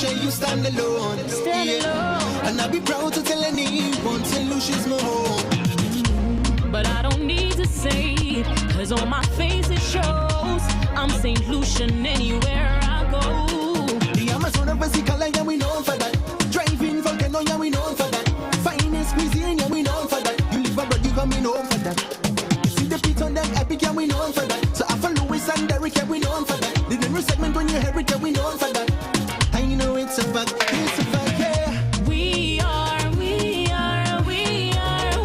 Lucia, you stand alone. Stand alone. And I'll be proud to tell anyone, St. Lucia's my home. But I don't need to say it, cause on my face it shows I'm St. Lucian anywhere I go. The Amazon of Vesicala, yeah, we known for that. Driving volcano, yeah, we known for that. Finest cuisine, yeah, we known for that. You live abroad, you got me known for that. You see the beat on them epic, yeah, we known for that. So after Louis and Derek, yeah, we known for that. The new segment when you hear it, yeah, we known for that. I know it's a fact, yeah. We are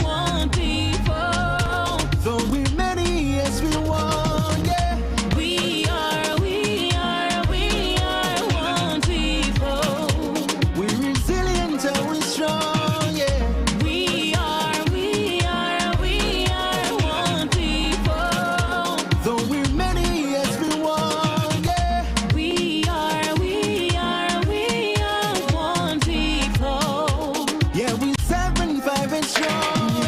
one people. Though we're many as we want, yeah. We are one people. We're resilient and we're strong, yeah. We are one people. Though we're many as we want, yeah. We are one people. Yeah, we 7-5 and strong.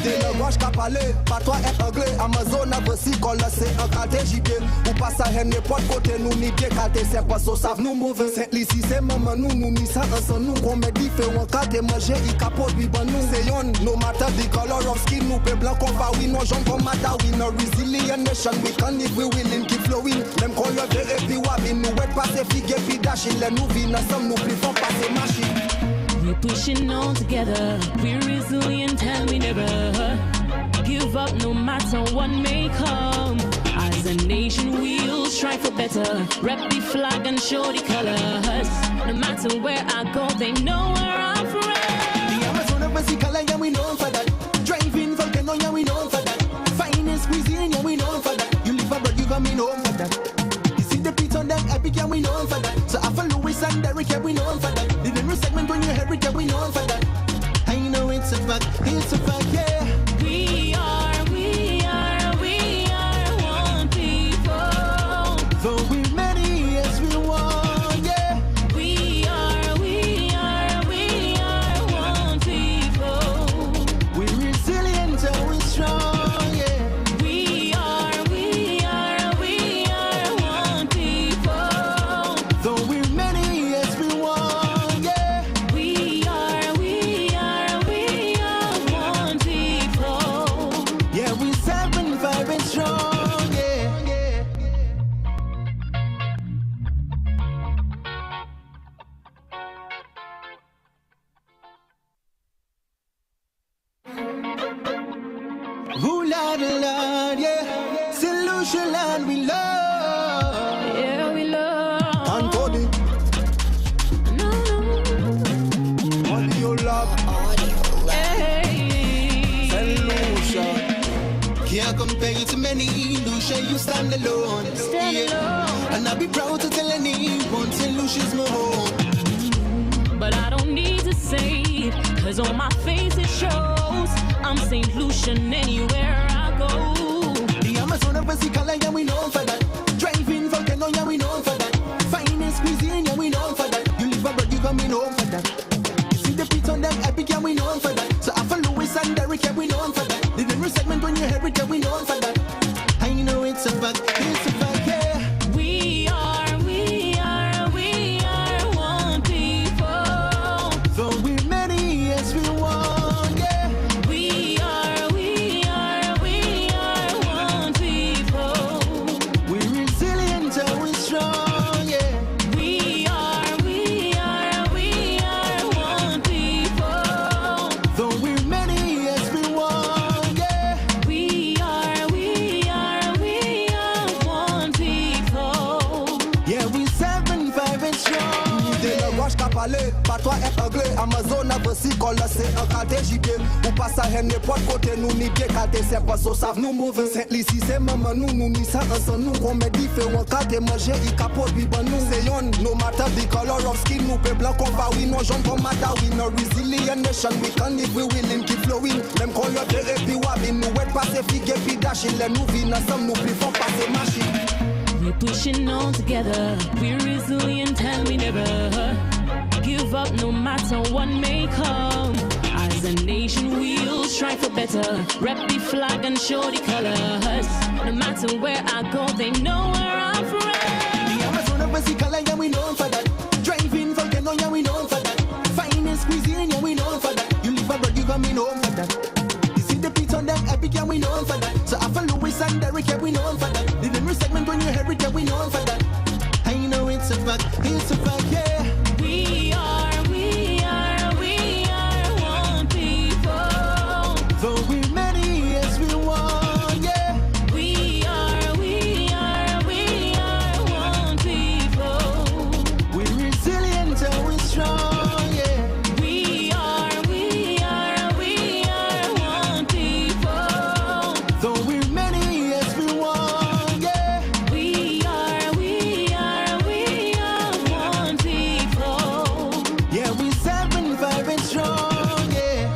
T'es le gauche qu'a parlé, pas toi est anglais. Amazon a voici qu'on le sait en qualité JP. Ou pas ça, rien n'importe côté, nous ni décalé, c'est pas ça, savent nous mauvais. C'est l'ici, c'est maman, nous ni ça, ensemble, nous, qu'on met différents cas de manger, il capote, oui, bon, nous, c'est yon. No matter the color of skin, nous, pe blanc, qu'on va, oui, no, j'en comme matter, we no resilient nation, we can if we willing, keep flowing. Même qu'on le verre, et puis, wabin, nous, ouais, passer, figue, puis dashing, les nous, vin, ensemble, nous, plus fort, passer, machine. We're pushing on together. We're resilient and we never give up no matter what may come. As a nation we'll strive for better. Rep the flag and show the colors. No matter where I go, they know where I'm from. The Amazon of Vesicala, yeah, we known for that. Driving volcano, yeah, we known for that. Finest cuisine, yeah, we known for that. You live abroad, you got me known for that. You see the beat on them epic, yeah, we known for that. So after Louis and Derek, yeah, we known for that. The new segment when you hear it, yeah, we known for that. I know it's a fact, yeah. We are one people. Though we're many as we want, yeah. We are one people. We're resilient and we're strong, yeah. We are one people. Though we're many as we want, yeah. We are one people. Yeah, we 7-5 and strong, yeah. Ooh, Lord, Lord, yeah. St. Lucia land we love. Yeah, we love. Anthony, No. audio love, Hey. St. Lucia. Can't compare you to many. Lucia, you stand alone. Stand alone. And I'll be proud to tell anyone, St. Lucia's my home. But I don't need to say it, cause on my face it shows I'm St. Lucian anywhere I go. The Amazon of Vesicala, yeah, we known for that. Driving volcano, yeah, we known for that. Finest cuisine, yeah, we known for that. You live abroad, you got me known for that. You see the beat on them epic, yeah, we known for that. So after Louis and Derek, yeah, we known for that. The new segment when you hear it, yeah, we known for that. I know it's a fact, yeah. We are one people. Though we're many as we want, yeah. We are one people. We're resilient and we're strong, yeah. We are one people. Though we're many as we want, yeah. We are one people. Yeah, we 7-5 and strong. T'es le gauche qu'a parlé, pas toi est anglais. Amazon a voici qu'on le sait en qualité JP. Ou pas ça, rien n'importe côté, nous ni décalé, c'est pas ça, savent nous mauvais. C'est l'ici, c'est maman, nous ni ça, ensemble, nous, qu'on met différents cas de manger, il capote, oui, bon, nous, c'est yon. No matter the color of skin, nous, pe blanc, qu'on va, oui, no, j'en comme matter, we no resilient nation, we can if we willing, keep flowing. Même qu'on le verre, et puis wabin, nous, ouais, passer, figue, puis dashing, les nous, vin, ensemble, nous, plus fort, passer, machine. We're pushing on together. We're resilient and we never give up no matter what may come. As a nation we'll strive for better. Rep the flag and show the colors. No matter where I go, they know where I'm from. The Amazon of Vesicala, yeah, we known for that. Driving volcano, yeah, we know It's a fact, yeah. We are one people. Though we're many as we want, yeah. We are one people. We're resilient and we're strong, yeah. We are one people. Though we're many as we want, yeah. We are one people. Yeah, we 7-5 and strong, yeah.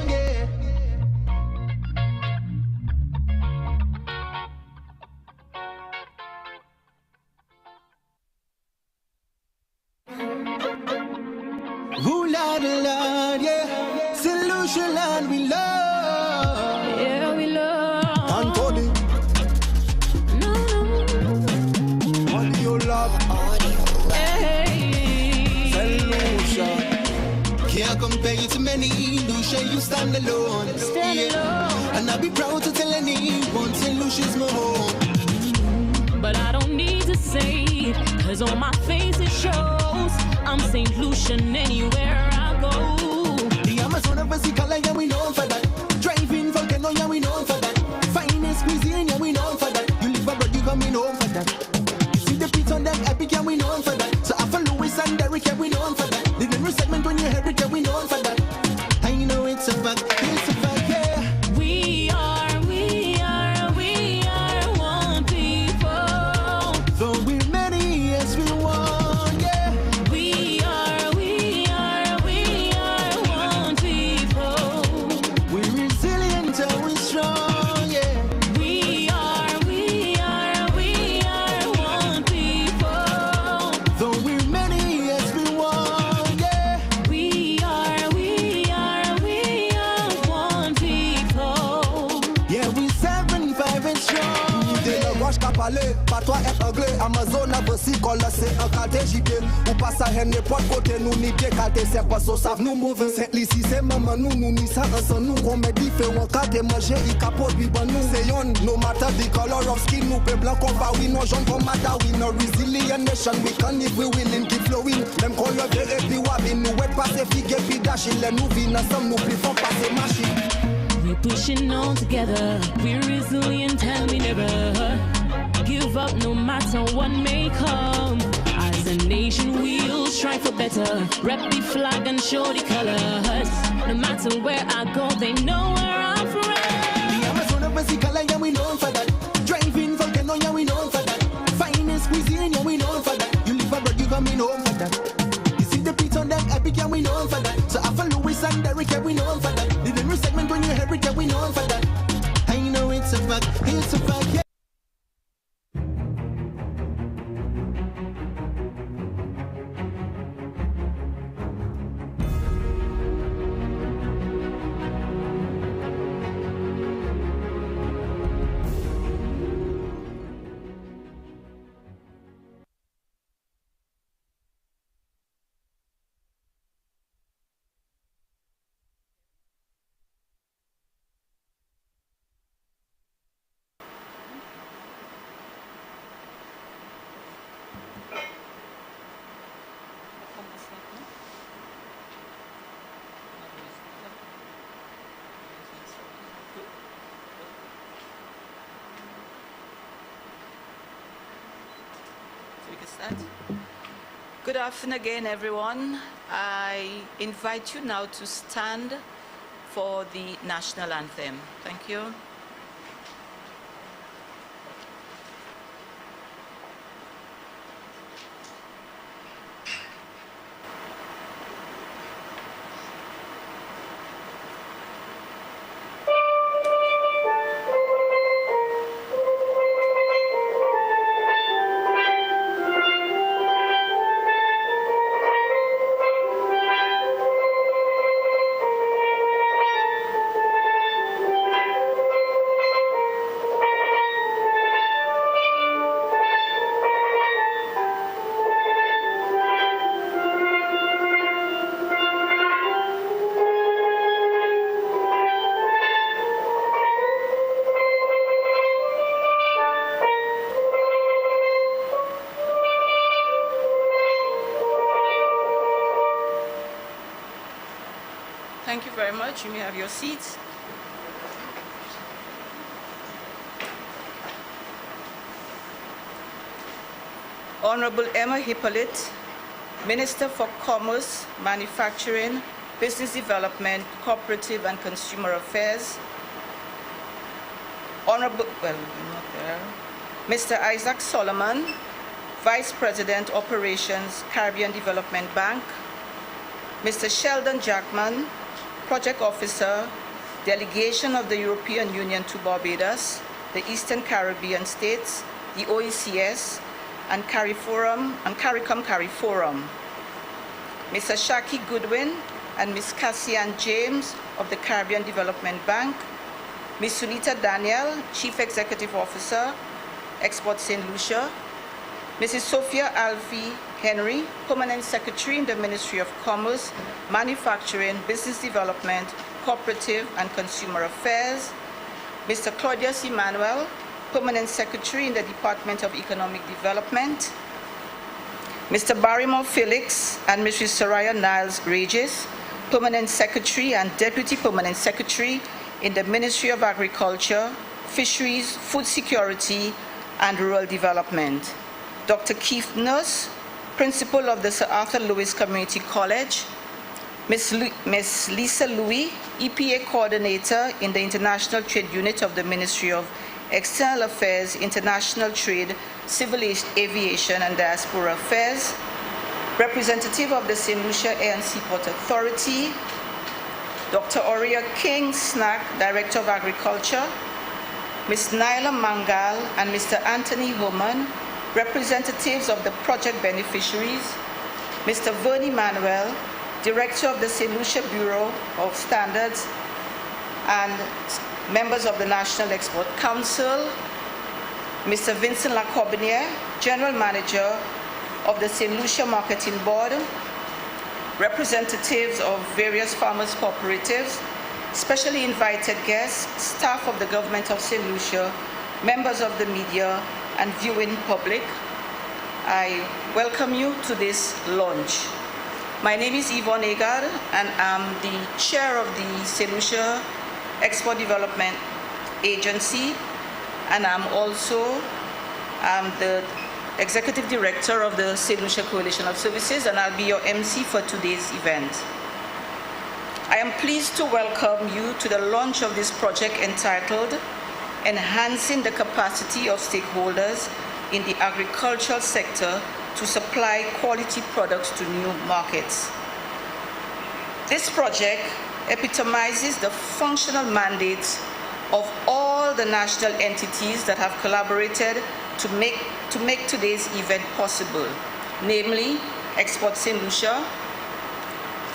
Ooh, Lord, Lord, yeah. Solution, Lord, we love. Yeah, we love. Anthony, No, audio love, hey. solution. Can't compare you to many. Lucia, you stand alone. Stand alone. And I'll be proud to tell anyone St. Lucia's my home. But I don't need to say it, 'cause on my face it shows I'm St. Lucian anywhere I go. The Amazon of Basic color, yeah, we known for that. Driving volcano, yeah, we known for that. Finest cuisine, yeah, we known for that. You live abroad, you coming home for that. You see the beats on them epic, yeah, we known for that. So after Louis and Derek, yeah, we known for that. The new segment when you hear it, yeah, we known for that. I know it's a fact, yeah. We are one people. Though we're many as we want, yeah. We are one people. We're resilient and we're strong, yeah. We are one people. Though we're many as we want, yeah. We are one people. Yeah, we 7-5 and strong, Dès yeah. le gauche qu'a parlé, pas toi est anglais. Amazon a aussi collé, c'est un qualité JP. Ou pas ça, n'importe côté, nous ni décalé, c'est pas ça, savent nous mauvais. C'est l'ici, c'est maman, nous ni ça, ensemble, nous, qu'on met différents qualité, manger, il capote, lui, bon, nous, c'est yon, no matter the color of skin, nous, peu blanc, qu'on va, oui, non, jaune, qu'on matter, we no resilient nation, we can if we willing, keep flowing. Même qu'on lève et puis, wabin, nous, ouais, passer, figue, puis dash, il est, nous, vin, ensemble, nous, plus fort, passer, machine. We're pushing on together. We're resilient and we never give up no matter what may come. As a nation, we'll strive for better. Rep the flag and show the colors. No matter where I go, they know where I'm from. The Amazon of Basic color, yeah, we known for that. Driving volcano, yeah, we known for that. Finest cuisine, yeah, we known for that. You live abroad, you coming home for that. You see the beats on them epic, yeah, we known for that. So after Louis and Derek, yeah, we known for that. The new segment when you hear it, yeah, we known for that. I know it's a fact, yeah. Good afternoon again, everyone. I invite you now to stand for the national anthem. Thank you. much. You may have your seats. Honorable Emma Hippolyte, Minister for Commerce, Manufacturing, Business Development, Cooperative and Consumer Affairs. Honorable, well, not there. Mr. Isaac Solomon, Vice President, Operations, Caribbean Development Bank. Mr. Sheldon Jackman, Project Officer, Delegation of the European Union to Barbados, the Eastern Caribbean States, the OECS, and CARICOM CARIFORUM. Mr. Shaki Goodwin and Ms. Cassian James of the Caribbean Development Bank, Ms. Sunita Daniel, Chief Executive Officer, Export St. Lucia, Mrs. Sophia Alfie Henry, Permanent Secretary in the Ministry of Commerce, Manufacturing, Business Development, Cooperative and Consumer Affairs, Mr. Claudius Emmanuel, Permanent Secretary in the Department of Economic Development, Mr. Barrymore Felix and Mrs. Soraya Niles Regis, Permanent Secretary and Deputy Permanent Secretary in the Ministry of Agriculture, Fisheries, Food Security, and Rural Development. Dr. Keith Nurse, Principal of the Sir Arthur Lewis Community College, Ms. Lisa Louis, EPA Coordinator in the International Trade Unit of the Ministry of External Affairs, International Trade, Civil Aviation and Diaspora Affairs, Representative of the St. Lucia Air and Seaport Authority, Dr. Aurea King Snack, Director of Agriculture, Ms. Naila Mangal and Mr. Anthony Homan, representatives of the project beneficiaries, Mr. Vernie Manuel, Director of the St. Lucia Bureau of Standards, and members of the National Export Council, Mr. Vincent Lacobinier, General Manager of the St. Lucia Marketing Board, representatives of various farmers' cooperatives, specially invited guests, staff of the Government of St. Lucia, members of the media, and viewing public. I welcome you to this launch. My name is Yvonne Agard, and I'm the chair of the St. Lucia Export Development Agency, and I'm also the executive director of the St. Lucia Coalition of Services, and I'll be your MC for today's event. I am pleased to welcome you to the launch of this project entitled Enhancing the Capacity of Stakeholders in the Agricultural Sector to Supply Quality Products to New Markets. This project epitomizes the functional mandates of all the national entities that have collaborated to make today's event possible, namely Export St. Lucia,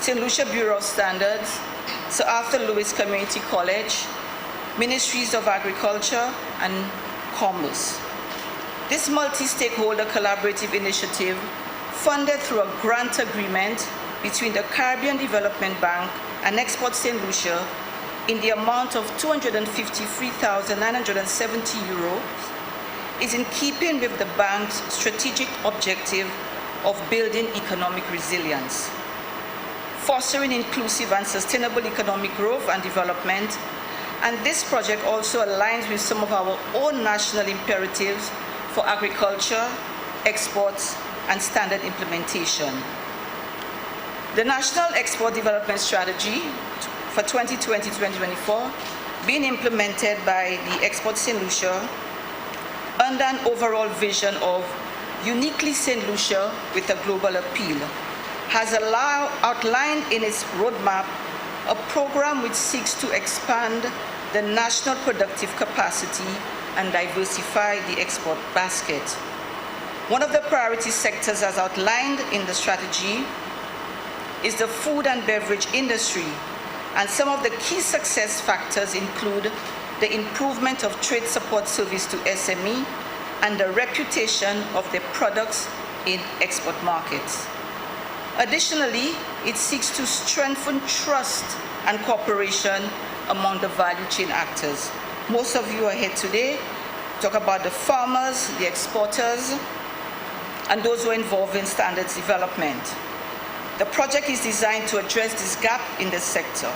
St. Lucia Bureau of Standards, Sir Arthur Lewis Community College, Ministries of Agriculture and Commerce. This multi-stakeholder collaborative initiative, funded through a grant agreement between the Caribbean Development Bank and Export St. Lucia in the amount of €253,970, is in keeping with the bank's strategic objective of building economic resilience, fostering inclusive and sustainable economic growth and development. And this project also aligns with some of our own national imperatives for agriculture, exports, and standard implementation. The National Export Development Strategy for 2020-2024, being implemented by the Export St. Lucia under an overall vision of uniquely St. Lucia with a global appeal, has outlined in its roadmap a program which seeks to expand the national productive capacity and diversify the export basket. One of the priority sectors as outlined in the strategy is the food and beverage industry, and some of the key success factors include the improvement of trade support service to SME and the reputation of their products in export markets. Additionally, it seeks to strengthen trust and cooperation among the value chain actors. Most of you are here today to talk about the farmers, the exporters, and those who are involved in standards development. The project is designed to address this gap in the sector.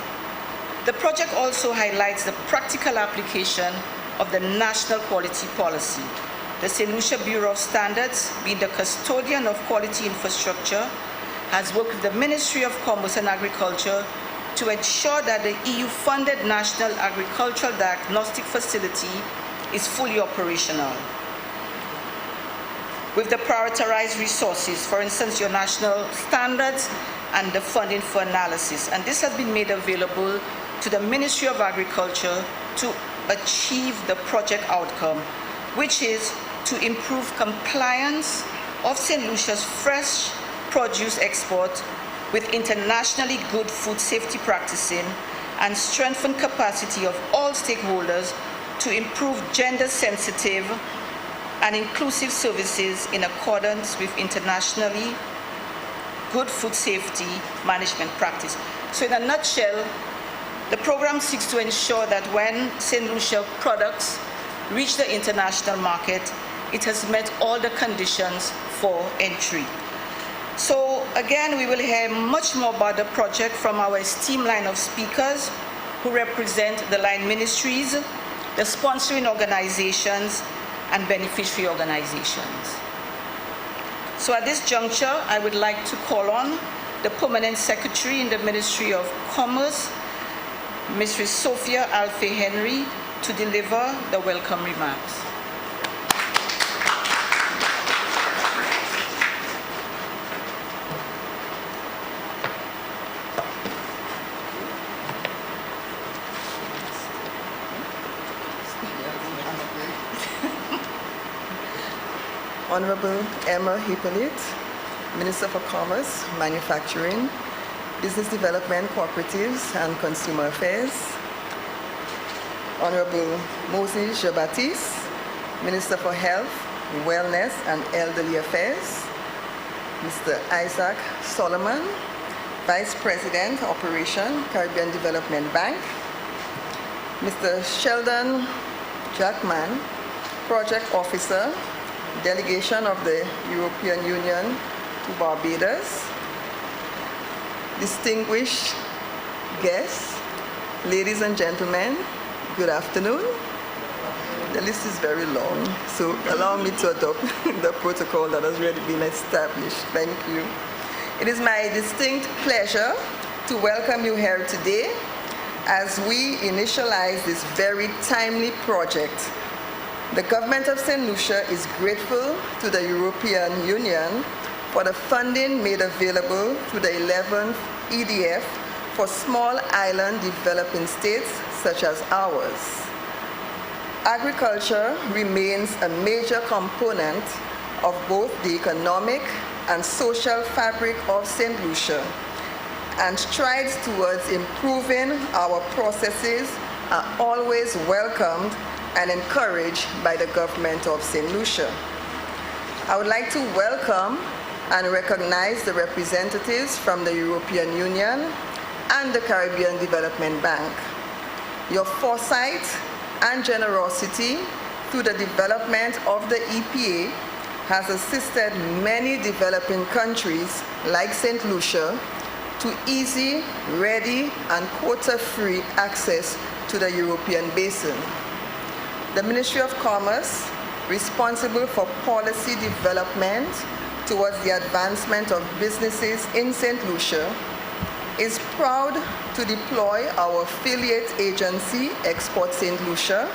The project also highlights the practical application of the National Quality Policy. The St. Lucia Bureau of Standards, being the custodian of quality infrastructure, has worked with the Ministry of Commerce and Agriculture to ensure that the EU-funded National Agricultural Diagnostic Facility is fully operational. With the prioritized resources, for instance, your national standards and the funding for analysis. And this has been made available to the Ministry of Agriculture to achieve the project outcome, which is to improve compliance of St. Lucia's fresh produce export with internationally good food safety practicing and strengthen capacity of all stakeholders to improve gender-sensitive and inclusive services in accordance with internationally good food safety management practice. So in a nutshell, the program seeks to ensure that when St. Lucia products reach the international market, it has met all the conditions for entry. So again, we will hear much more about the project from our esteemed line of speakers who represent the line ministries, the sponsoring organizations, and beneficiary organizations. So at this juncture, I would like to call on the Permanent Secretary in the Ministry of Commerce, Mrs. Sophia Alfie-Henry, to deliver the welcome remarks. Honorable Emma Hippolyte, Minister for Commerce, Manufacturing, Business Development, Cooperatives, and Consumer Affairs. Honorable Moses Jean-Baptiste, Minister for Health, Wellness, and Elderly Affairs. Mr. Isaac Solomon, Vice President, Operation, Caribbean Development Bank. Mr. Sheldon Jackman, Project Officer, Delegation of the European Union to Barbados. Distinguished guests, ladies and gentlemen, good afternoon. The list is very long, so allow me to adopt the protocol that has already been established. Thank you. It is my distinct pleasure to welcome you here today as we initialize this very timely project. The government of St. Lucia is grateful to the European Union for the funding made available to the 11th EDF for small island developing states such as ours. Agriculture remains a major component of both the economic and social fabric of St. Lucia, and strides towards improving our processes are always welcomed and encouraged by the government of St. Lucia. I would like to welcome and recognize the representatives from the European Union and the Caribbean Development Bank. Your foresight and generosity through the development of the EPA has assisted many developing countries like St. Lucia to easy, ready, and quota-free access to the European basin. The Ministry of Commerce, responsible for policy development towards the advancement of businesses in St. Lucia, is proud to deploy our affiliate agency, Export St. Lucia,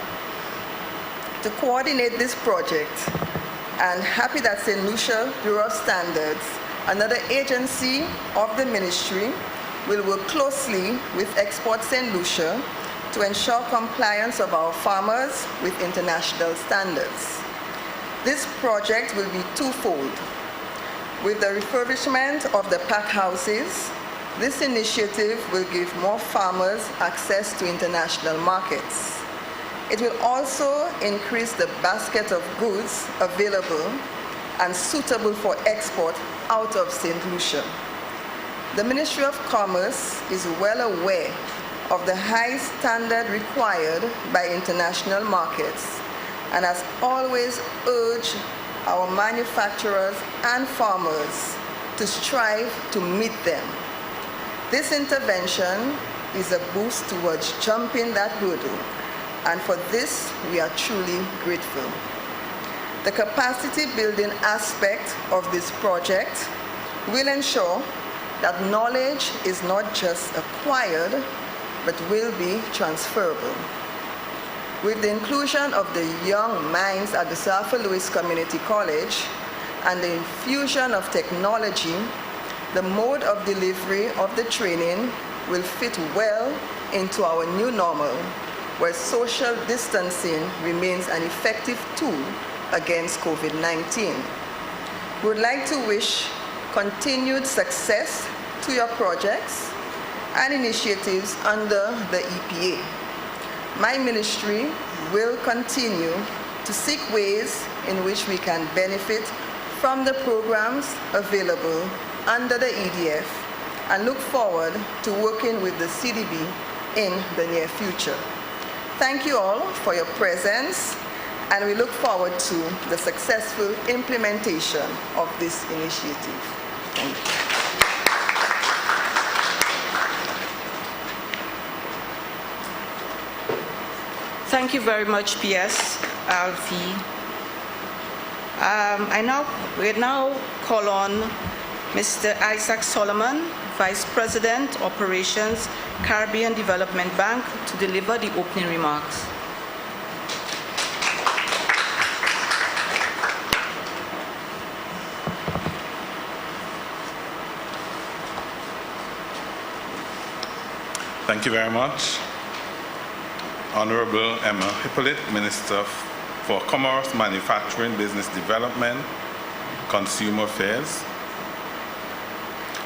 to coordinate this project, and happy that St. Lucia Bureau of Standards, another agency of the ministry, will work closely with Export St. Lucia to ensure compliance of our farmers with international standards. This project will be twofold. With the refurbishment of the pack houses, this initiative will give more farmers access to international markets. It will also increase the basket of goods available and suitable for export out of St. Lucia. The Ministry of Commerce is well aware of the high standard required by international markets and has always urged our manufacturers and farmers to strive to meet them. This intervention is a boost towards jumping that hurdle, and for this we are truly grateful. The capacity building aspect of this project will ensure that knowledge is not just acquired, but will be transferable. With the inclusion of the young minds at the Sir Lewis Community College and the infusion of technology, the mode of delivery of the training will fit well into our new normal, where social distancing remains an effective tool against COVID-19. We would like to wish continued success to your projects and initiatives under the EPA. My ministry will continue to seek ways in which we can benefit from the programs available under the EDF and look forward to working with the CDB in the near future. Thank you all for your presence, and we look forward to the successful implementation of this initiative. Thank you. Thank you very much, PS Alfie. We now call on Mr. Isaac Solomon, Vice President, Operations, Caribbean Development Bank, to deliver the opening remarks. Thank you very much. Honorable Emma Hippolyte, Minister for Commerce, Manufacturing, Business Development, Consumer Affairs.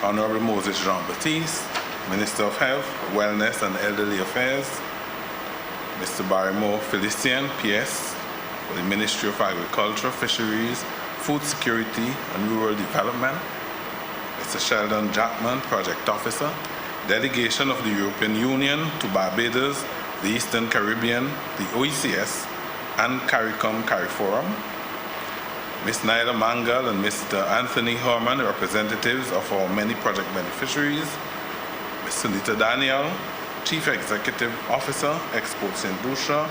Honorable Moses Jean-Baptiste, Minister of Health, Wellness and Elderly Affairs. Mr. Barrymore Felicien, PS, for the Ministry of Agriculture, Fisheries, Food Security and Rural Development. Mr. Sheldon Jackman, Project Officer, Delegation of the European Union to Barbados, the Eastern Caribbean, the OECS, and CARICOM-CARIFORUM. Ms. Naila Mangal and Mr. Anthony Herman, representatives of our many project beneficiaries. Ms. Sunita Daniel, Chief Executive Officer, Export St. Lucia.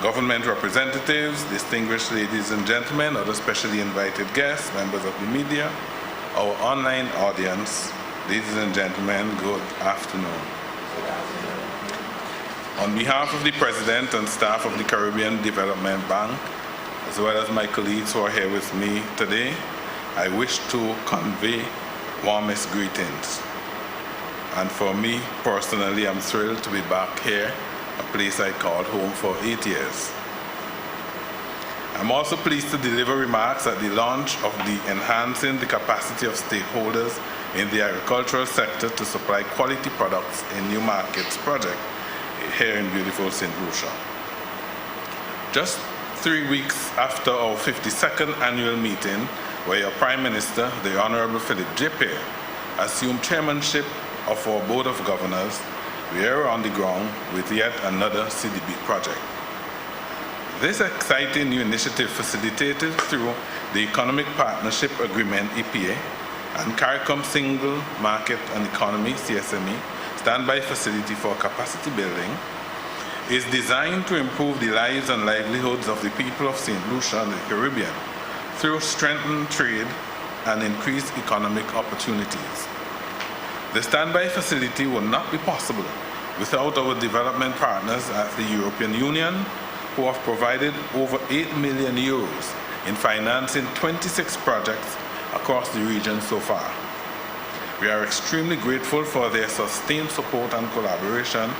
Government representatives, distinguished ladies and gentlemen, other specially invited guests, members of the media, our online audience, ladies and gentlemen, good afternoon. On behalf of the President and staff of the Caribbean Development Bank, as well as my colleagues who are here with me today, I wish to convey warmest greetings. And for me, personally, I'm thrilled to be back here, a place I called home for 8 years. I'm also pleased to deliver remarks at the launch of the Enhancing the Capacity of Stakeholders in the Agricultural Sector to Supply Quality Products in New Markets project here in beautiful St. Lucia. Just 3 weeks after our 52nd annual meeting, where your Prime Minister, the Honorable Philip J. Pear, assumed chairmanship of our Board of Governors, we are on the ground with yet another CDB project. This exciting new initiative facilitated through the Economic Partnership Agreement, EPA, and CARICOM Single Market and Economy, CSME, standby facility for capacity building, is designed to improve the lives and livelihoods of the people of St. Lucia and the Caribbean through strengthened trade and increased economic opportunities. The standby facility would not be possible without our development partners at the European Union, who have provided over 8 million euros in financing 26 projects across the region so far. We are extremely grateful for their sustained support and collaboration,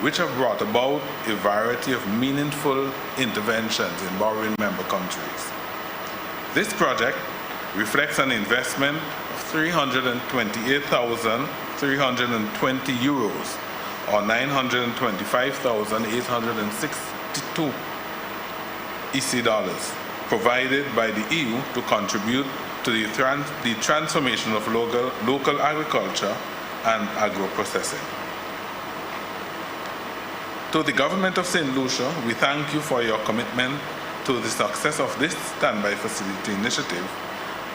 which have brought about a variety of meaningful interventions in borrowing member countries. This project reflects an investment of 328,320 euros, or 925,862 EC dollars, provided by the EU to contribute to the transformation of local agriculture and agro-processing. To the Government of St. Lucia, we thank you for your commitment to the success of this standby facility initiative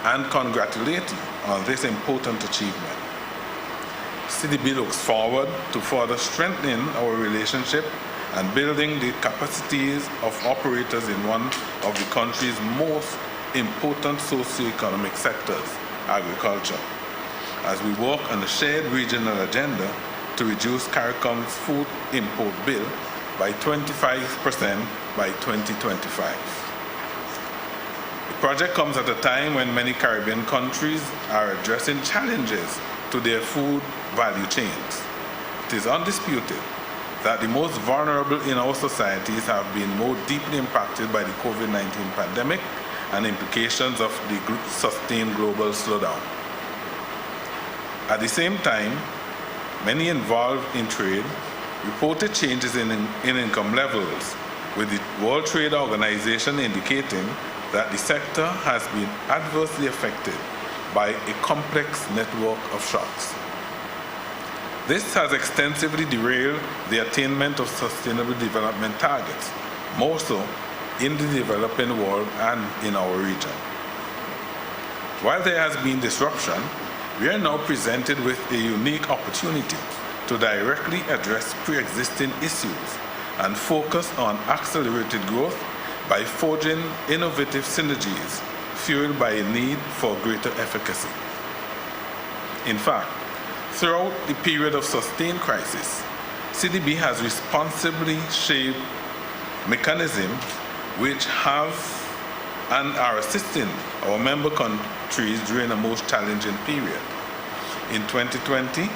and congratulate you on this important achievement. CDB looks forward to further strengthening our relationship and building the capacities of operators in one of the country's most important socio-economic sectors, agriculture, as we work on a shared regional agenda to reduce CARICOM's food import bill by 25% by 2025. The project comes at a time when many Caribbean countries are addressing challenges to their food value chains. It is undisputed that the most vulnerable in our societies have been more deeply impacted by the COVID-19 pandemic and implications of the sustained global slowdown. At the same time, many involved in trade reported changes in income levels, with the World Trade Organization indicating that the sector has been adversely affected by a complex network of shocks. This has extensively derailed the attainment of sustainable development targets, more so in the developing world and in our region. While there has been disruption, we are now presented with a unique opportunity to directly address pre-existing issues and focus on accelerated growth by forging innovative synergies fueled by a need for greater efficacy. In fact, throughout the period of sustained crisis, CDB has responsibly shaped mechanisms which have and are assisting our member countries during a most challenging period. In 2020,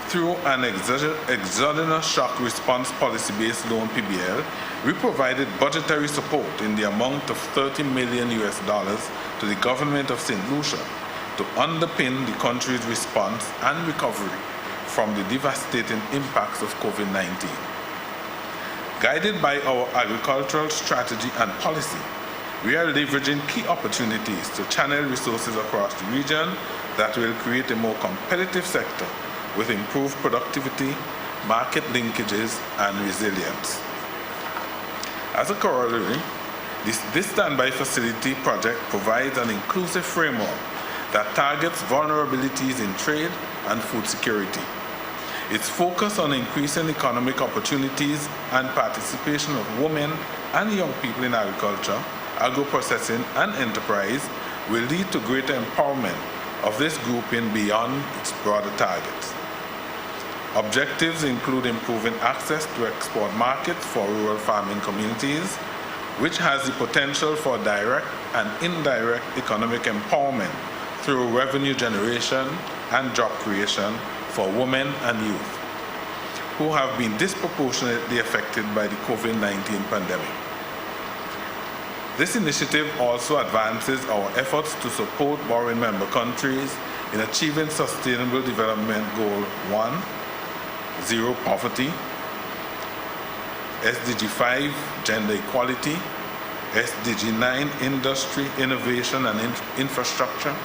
through an exogenous shock response policy-based loan PBL, we provided budgetary support in the amount of $30 million to the government of St. Lucia to underpin the country's response and recovery from the devastating impacts of COVID-19. Guided by our agricultural strategy and policy, we are leveraging key opportunities to channel resources across the region that will create a more competitive sector with improved productivity, market linkages, and resilience. As a corollary, this standby facility project provides an inclusive framework that targets vulnerabilities in trade and food security. Its focus on increasing economic opportunities and participation of women and young people in agriculture, agro-processing, and enterprise will lead to greater empowerment of this grouping beyond its broader targets. Objectives include improving access to export markets for rural farming communities, which has the potential for direct and indirect economic empowerment through revenue generation and job creation for women and youth, who have been disproportionately affected by the COVID-19 pandemic. This initiative also advances our efforts to support borrowing member countries in achieving Sustainable Development Goal 1, Zero Poverty, SDG 5, Gender Equality, SDG 9, Industry, Innovation and Infrastructure,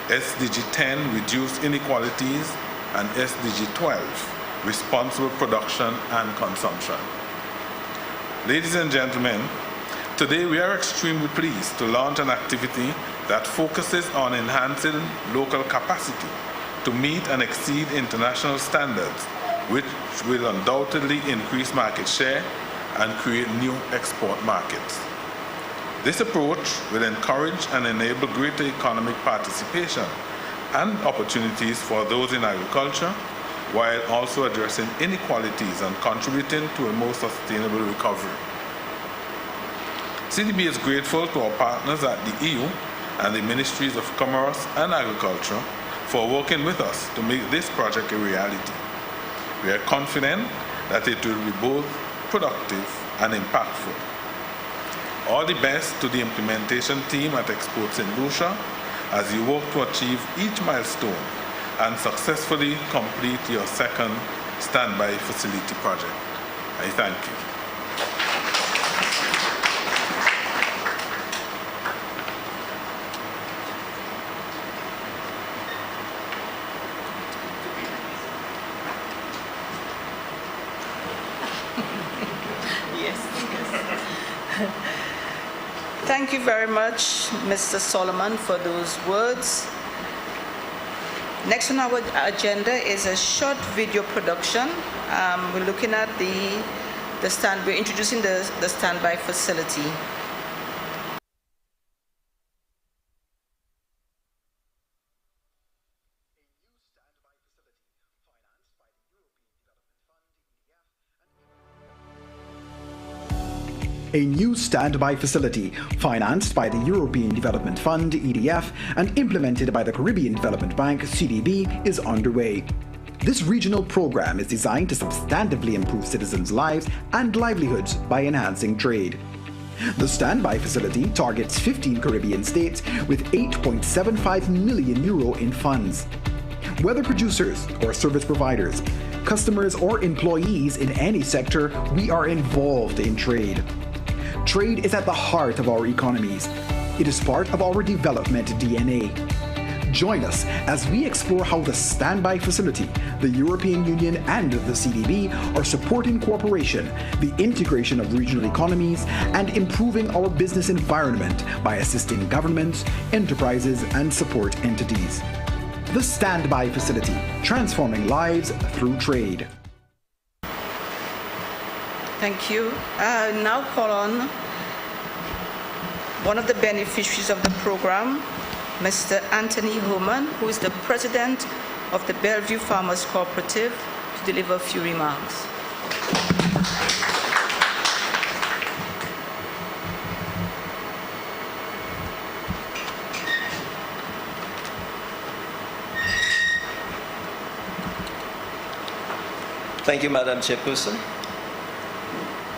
SDG 10, Reduce Inequalities, and SDG 12, Responsible Production and Consumption. Ladies and gentlemen, today we are extremely pleased to launch an activity that focuses on enhancing local capacity to meet and exceed international standards, which will undoubtedly increase market share and create new export markets. This approach will encourage and enable greater economic participation and opportunities for those in agriculture, while also addressing inequalities and contributing to a more sustainable recovery. CDB is grateful to our partners at the EU and the Ministries of Commerce and Agriculture for working with us to make this project a reality. We are confident that it will be both productive and impactful. All the best to the implementation team at Export St. Lucia as you work to achieve each milestone and successfully complete your second standby facility project. I thank you. Thank you very much, Mr. Solomon, for those words. Next on our agenda is a short video production. We're looking at we're introducing the standby facility. A new standby facility, financed by the European Development Fund, EDF, and implemented by the Caribbean Development Bank, CDB, is underway. This regional program is designed to substantively improve citizens' lives and livelihoods by enhancing trade. The standby facility targets 15 Caribbean states with €8.75 million in funds. Whether producers or service providers, customers or employees in any sector, we are involved in trade. Trade is at the heart of our economies. It is part of our development DNA. Join us as we explore how the standby facility, the European Union and the CDB are supporting cooperation, the integration of regional economies, and improving our business environment by assisting governments, enterprises, and support entities. The standby facility, transforming lives through trade. Thank you. I now call on one of the beneficiaries of the program, Mr. Anthony Homan, who is the president of the Bellevue Farmers Cooperative, to deliver a few remarks. Thank you, Madam Chairperson.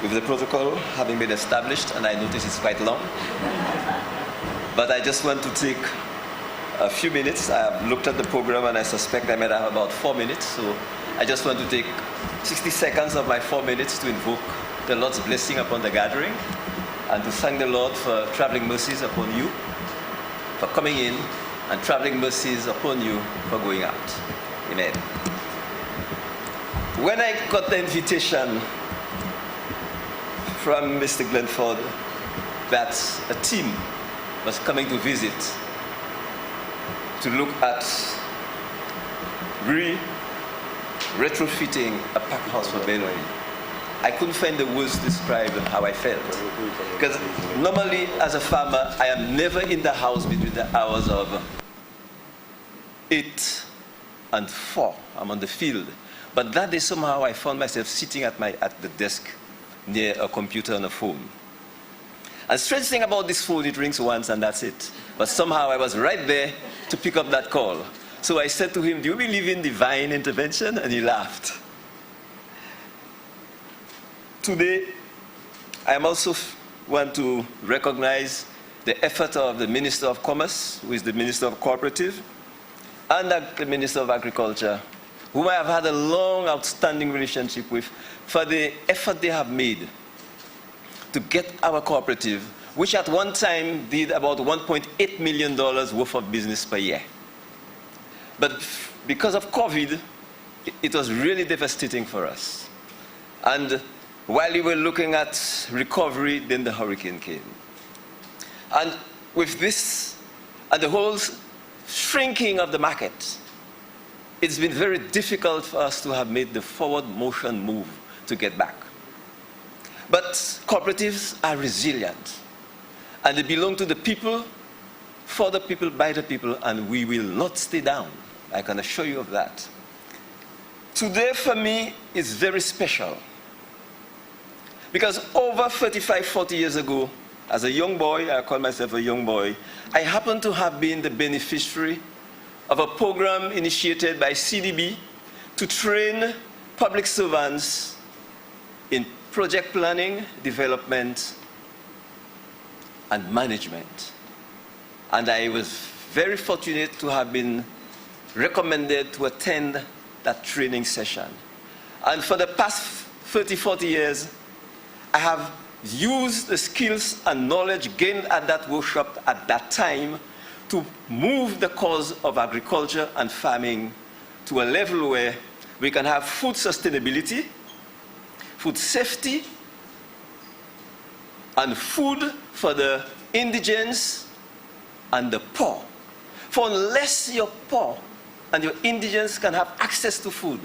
With the protocol having been established, and I notice it's quite long, but I just want to take a few minutes. I have looked at the program and I suspect I might have about 4 minutes, so I just want to take 60 seconds of my 4 minutes to invoke the Lord's blessing upon the gathering and to thank the Lord for traveling mercies upon you, for coming in, and traveling mercies upon you for going out. Amen. When I got the invitation from Mr. Glenford that a team was coming to visit to look at retrofitting a pack house for Bellevue, I couldn't find the words to describe how I felt. Because normally as a farmer, I am never in the house between the hours of 8 and 4. I'm on the field. But that day somehow I found myself sitting at the desk near a computer and a phone. And strange thing about this phone, it rings once and that's it. But somehow I was right there to pick up that call. So I said to him, "Do you believe in divine intervention?" And he laughed. Today, I also want to recognize the effort of the Minister of Commerce, who is the Minister of Cooperative, and the Minister of Agriculture, whom I have had a long, outstanding relationship with, for the effort they have made to get our cooperative, which at one time did about $1.8 million worth of business per year. But because of COVID, it was really devastating for us. And while we were looking at recovery, then the hurricane came. And with this, and the whole shrinking of the market, it's been very difficult for us to have made the forward motion move to get back. But cooperatives are resilient, and they belong to the people, for the people, by the people, and we will not stay down. I can assure you of that. Today, for me, is very special, because over 35, 40 years ago, as a young boy, I call myself a young boy, I happened to have been the beneficiary of a program initiated by CDB to train public servants in project planning, development, and management. And I was very fortunate to have been recommended to attend that training session. And for the past 30, 40 years, I have used the skills and knowledge gained at that workshop at that time to move the cause of agriculture and farming to a level where we can have food sustainability, food safety, and food for the indigents and the poor. For unless you're poor and your indigents can have access to food,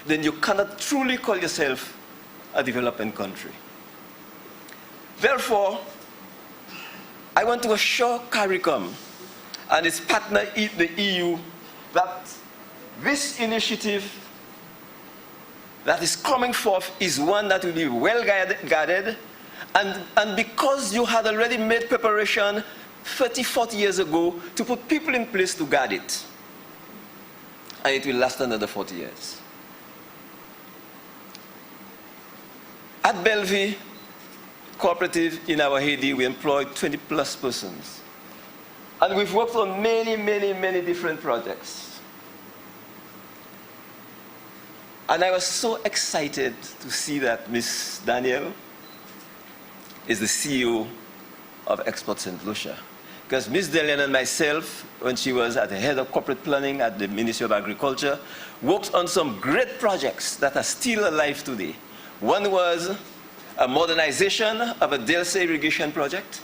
then you cannot truly call yourself a developing country. Therefore, I want to assure CARICOM and its partner, the EU, that this initiative that is coming forth is one that will be well guarded, and because you had already made preparation 30, 40 years ago to put people in place to guard it, and it will last another 40 years. At Bellevue Cooperative in our heyday, we employed 20 plus persons. And we've worked on many, many, many different projects. And I was so excited to see that Ms. Danielle is the CEO of Export St. Lucia. Because Ms. Delian and myself, when she was at the head of corporate planning at the Ministry of Agriculture, worked on some great projects that are still alive today. One was a modernization of a Delsa irrigation project,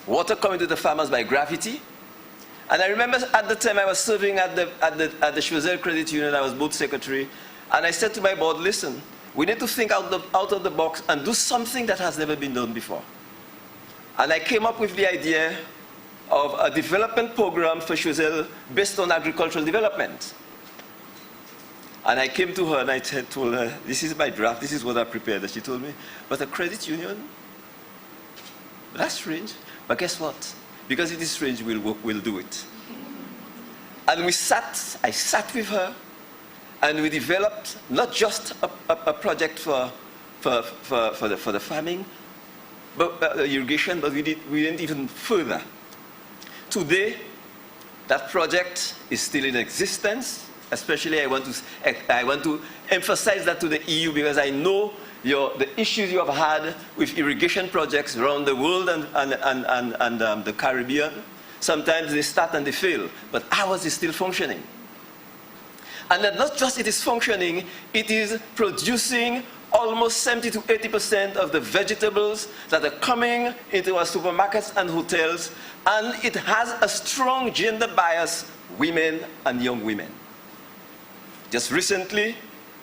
water coming to the farmers by gravity. And I remember at the time I was serving at the Choiseul Credit Union, I was board secretary, and I said to my board, listen, we need to think out of the box and do something that has never been done before. And I came up with the idea of a development program for Choiseul based on agricultural development. And I came to her and I told her, this is my draft, this is what I prepared. And she told me, but a credit union? That's strange. But guess what? Because it is strange, we'll do it. And I sat with her, and we developed not just a project for the farming, but irrigation, but we went even further. Today, that project is still in existence. Especially, I want to emphasize that to the EU, because I know the issues you have had with irrigation projects around the world and the Caribbean. Sometimes they start and they fail, but ours is still functioning. And that not just it is functioning, it is producing almost 70 to 80% of the vegetables that are coming into our supermarkets and hotels, and it has a strong gender bias, women and young women. Just recently,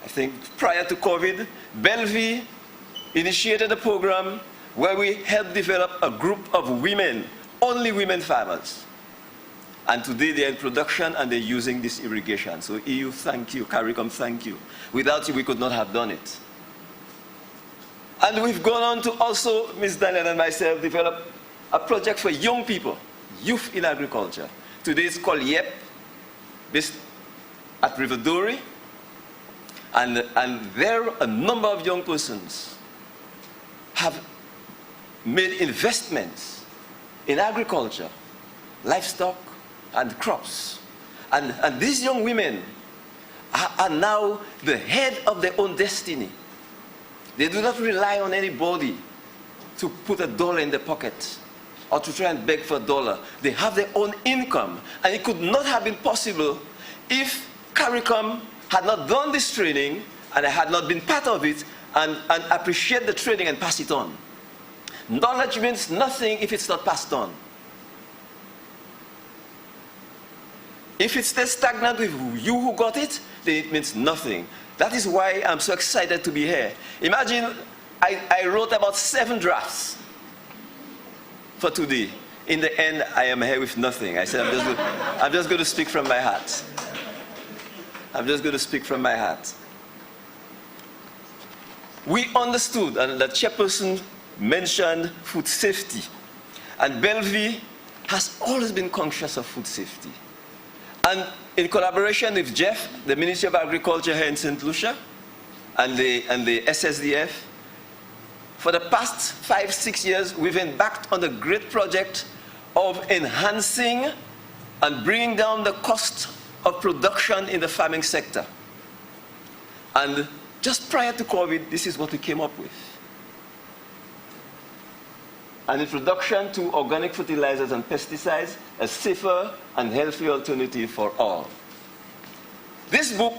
I think prior to COVID, Bellevue initiated a program where we helped develop a group of women, only women farmers. And today they're in production and they're using this irrigation. So EU, thank you. CARICOM, thank you. Without you, we could not have done it. And we've gone on to also, Ms. Daniel and myself, develop a project for young people, youth in agriculture. Today it's called YEP, based at River Dory, and there a number of young persons have made investments in agriculture, livestock, and crops. And these young women are now the head of their own destiny. They do not rely on anybody to put $1 in their pocket or to try and beg for $1. They have their own income, and it could not have been possible if CARICOM had not done this training and I had not been part of it and appreciate the training and pass it on. Knowledge means nothing if it's not passed on. If it stays stagnant with you who got it, then it means nothing. That is why I'm so excited to be here. Imagine I wrote about 7 drafts for today. In the end, I am here with nothing. I said, I'm just going to speak from my heart. I'm just going to speak from my heart. We understood, and the chairperson mentioned food safety. And Bellevue has always been conscious of food safety. And in collaboration with Jeff, the Ministry of Agriculture here in St. Lucia, and the SSDF, for the past 5-6 years, we've embarked on a great project of enhancing and bringing down the cost of production in the farming sector. And just prior to COVID, this is what we came up with. An introduction to organic fertilizers and pesticides, a safer and healthier alternative for all. This book,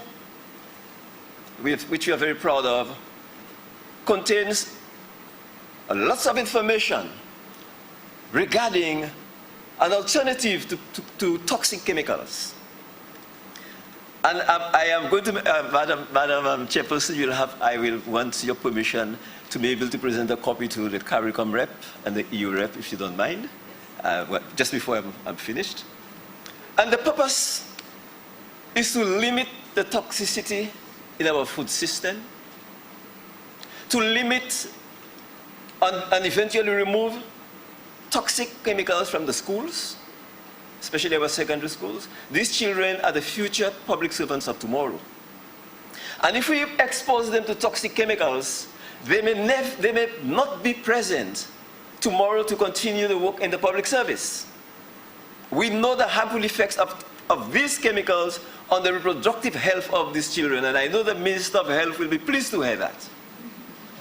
which we are very proud of, contains lots of information regarding an alternative to toxic chemicals. And I am going to, Madam Chairperson, I will want your permission to be able to present a copy to the CARICOM rep and the EU rep, if you don't mind, just before I'm finished. And the purpose is to limit the toxicity in our food system, to limit and eventually remove toxic chemicals from the schools, especially our secondary schools. These children are the future public servants of tomorrow. And if we expose them to toxic chemicals, they may not be present tomorrow to continue the work in the public service. We know the harmful effects of these chemicals on the reproductive health of these children, and I know the Minister of Health will be pleased to hear that.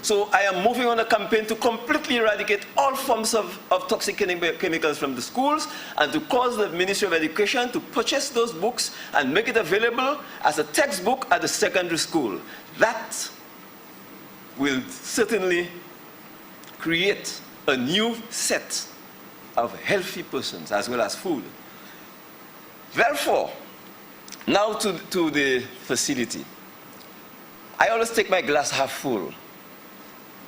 So I am moving on a campaign to completely eradicate all forms of toxic chemicals from the schools, and to cause the Ministry of Education to purchase those books and make it available as a textbook at the secondary school. That will certainly create a new set of healthy persons as well as food. Therefore, now to the facility. I always take my glass half full.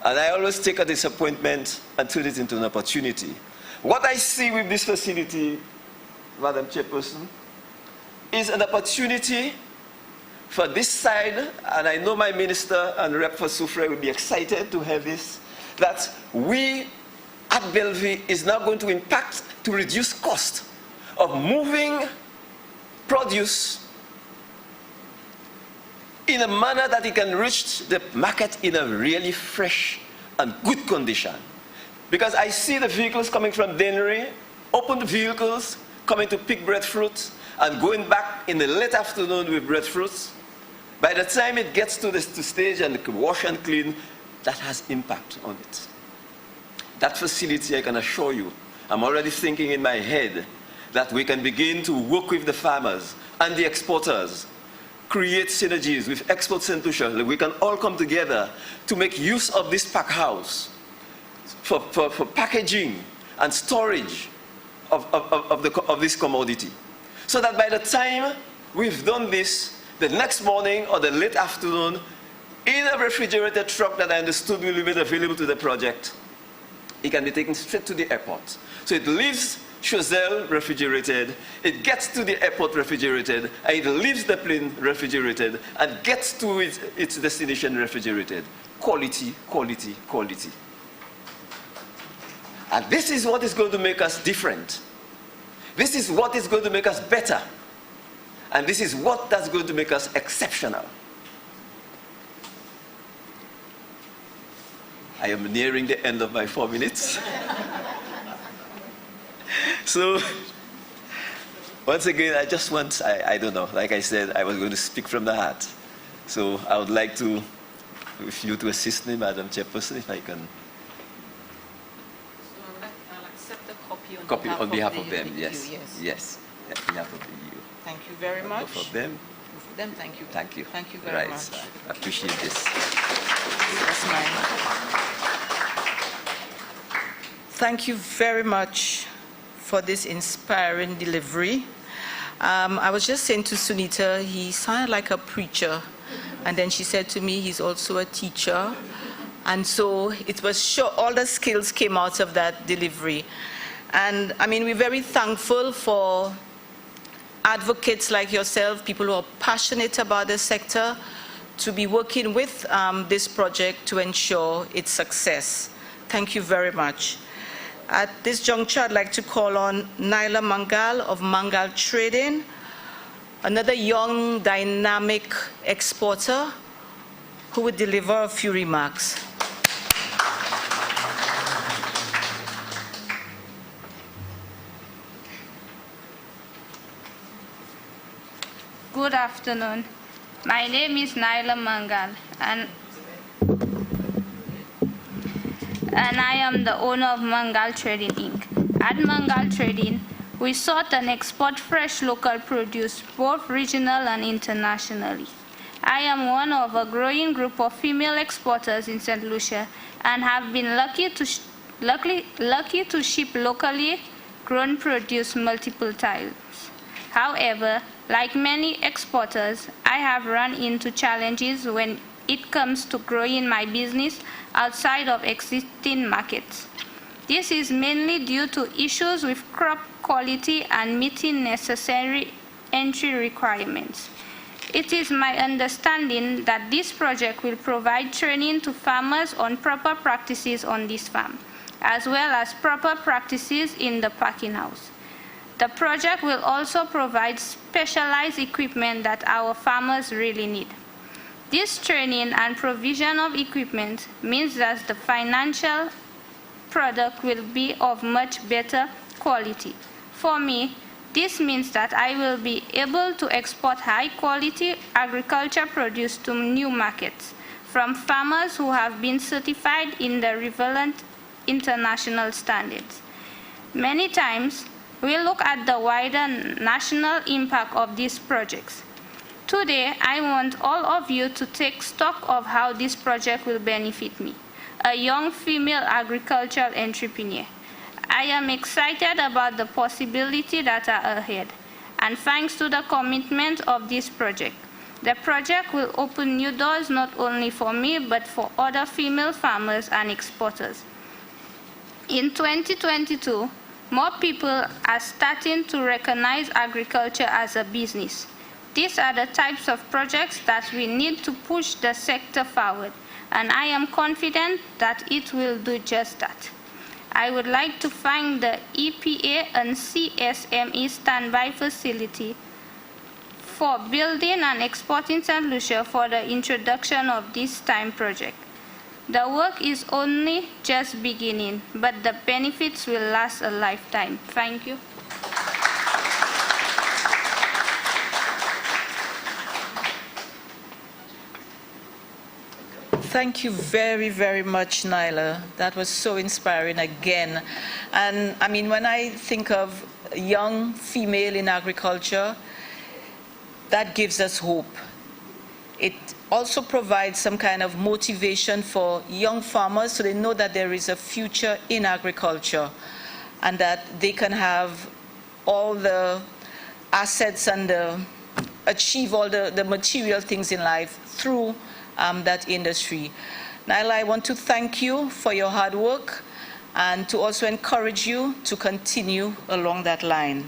And I always take a disappointment and turn it into an opportunity. What I see with this facility, Madam Chairperson, is an opportunity for this side, and I know my minister and Rep for Soufrière will be excited to have this, that we at Bellevue is now going to impact to reduce cost of moving produce in a manner that it can reach the market in a really fresh and good condition. Because I see the vehicles coming from Dennery, opened vehicles, coming to pick breadfruit, and going back in the late afternoon with breadfruits. By the time it gets to the stage and wash and clean, that has impact on it. That facility, I can assure you, I'm already thinking in my head that we can begin to work with the farmers and the exporters, create synergies with Export St. Lucia. We can all come together to make use of this pack house for packaging and storage of this commodity. So that by the time we've done this, the next morning or the late afternoon, in a refrigerated truck that I understood will be made available to the project, it can be taken straight to the airport. So it leaves Choiseul refrigerated, it gets to the airport refrigerated, and it leaves the plane refrigerated, and gets to its destination refrigerated. Quality, quality, quality. And this is what is going to make us different. This is what is going to make us better. And this is what that's going to make us exceptional. I am nearing the end of my 4 minutes. So, once again, I just want, I don't know, like I said, I was going to speak from the heart. So I would like to, if you to assist me, Madam Chairperson, if I can. So I'll accept the copy on behalf of them, yes. Yes. On behalf of the EU. Thank you very much. Both of them. Both of them, thank you. Thank you. Thank you very much. I appreciate this. That's mine. Thank you very much for this inspiring delivery. I was just saying to Sunita, he sounded like a preacher. And then she said to me, he's also a teacher. And so it was sure all the skills came out of that delivery. And I mean, we're very thankful for advocates like yourself, people who are passionate about the sector, to be working with this project to ensure its success. Thank you very much. At this juncture, I'd like to call on Naila Mangal of Mangal Trading, another young, dynamic exporter who would deliver a few remarks. Good afternoon. My name is Naila Mangal, and I am the owner of Mangal Trading Inc. At Mangal Trading, we sought and export fresh local produce, both regional and internationally. I am one of a growing group of female exporters in St. Lucia and have been lucky to ship locally grown produce multiple times. However, like many exporters, I have run into challenges when it comes to growing my business outside of existing markets. This is mainly due to issues with crop quality and meeting necessary entry requirements. It is my understanding that this project will provide training to farmers on proper practices on this farm, as well as proper practices in the packing house. The project will also provide specialized equipment that our farmers really need. This training and provision of equipment means that the financial product will be of much better quality. For me, this means that I will be able to export high-quality agriculture produce to new markets from farmers who have been certified in the relevant international standards. Many times, we look at the wider national impact of these projects. Today, I want all of you to take stock of how this project will benefit me, a young female agricultural entrepreneur. I am excited about the possibilities that are ahead, and thanks to the commitment of this project. The project will open new doors not only for me, but for other female farmers and exporters. In 2022, more people are starting to recognize agriculture as a business. These are the types of projects that we need to push the sector forward, and I am confident that it will do just that. I would like to thank the EPA and CSME standby facility for building and exporting St. Lucia for the introduction of this time project. The work is only just beginning, but the benefits will last a lifetime. Thank you. Thank you very, very much, Nyla. That was so inspiring again. And I mean, when I think of a young female in agriculture, that gives us hope. It also provides some kind of motivation for young farmers so they know that there is a future in agriculture and that they can have all the assets and achieve all the material things in life through that industry. Nyla, I want to thank you for your hard work and to also encourage you to continue along that line.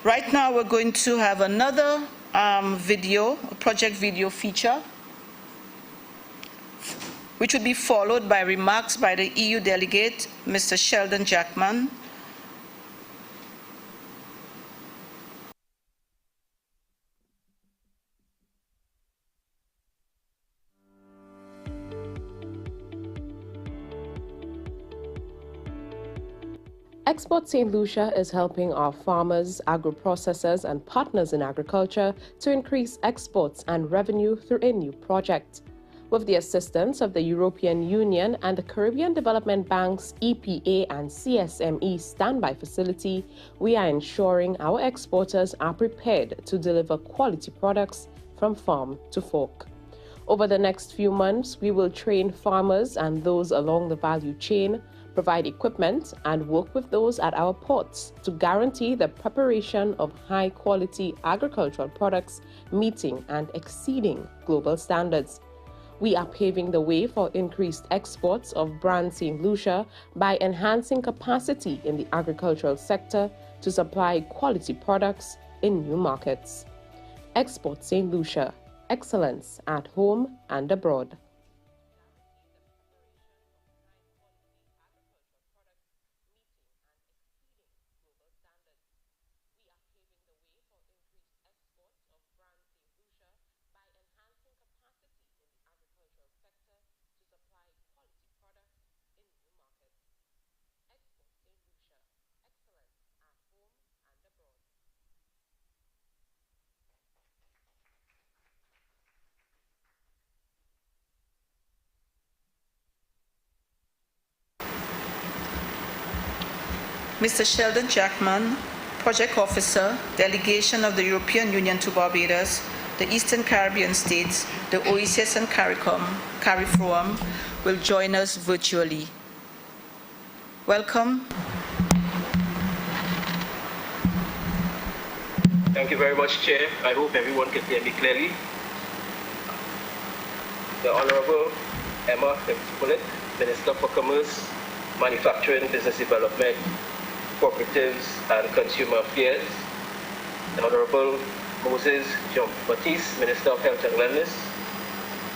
Right now, we're going to have another project video feature, which would be followed by remarks by the EU delegate, Mr. Sheldon Jackman. Export St. Lucia is helping our farmers, agro-processors, and partners in agriculture to increase exports and revenue through a new project. With the assistance of the European Union and the Caribbean Development Bank's EPA and CSME standby facility, we are ensuring our exporters are prepared to deliver quality products from farm to fork. Over the next few months, we will train farmers and those along the value chain, provide equipment, and work with those at our ports to guarantee the preparation of high-quality agricultural products meeting and exceeding global standards. We are paving the way for increased exports of brand St. Lucia by enhancing capacity in the agricultural sector to supply quality products in new markets. Export St. Lucia, excellence at home and abroad. Mr. Sheldon Jackman, Project Officer, Delegation of the European Union to Barbados, the Eastern Caribbean states, the OECS and CARIFORUM, will join us virtually. Welcome. Thank you very much, Chair. I hope everyone can hear me clearly. The Honorable Emma Bullitt, Minister for Commerce, Manufacturing, Business Development, Cooperatives and Consumer Affairs. The Honorable Moses Jean-Baptiste, Minister of Health and Wellness.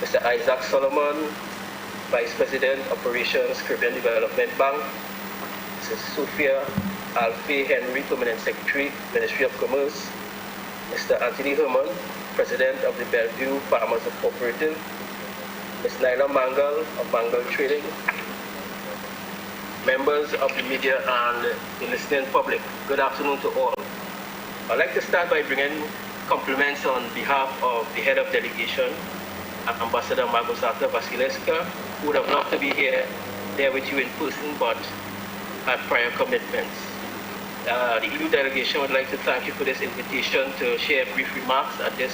Mr. Isaac Solomon, Vice President, Operations, Caribbean Development Bank. Mrs. Sophia Alfie Henry, Permanent Secretary, Ministry of Commerce. Mr. Anthony Herman, President of the Bellevue Farmers Cooperative. Ms. Naila Mangal of Mangal Trading. Members of the media and the listening public, good afternoon to all. I'd like to start by bringing compliments on behalf of the head of delegation, Ambassador Magosata Vasilevska, who would have loved to be there with you in person, but had prior commitments. The EU delegation would like to thank you for this invitation to share brief remarks at this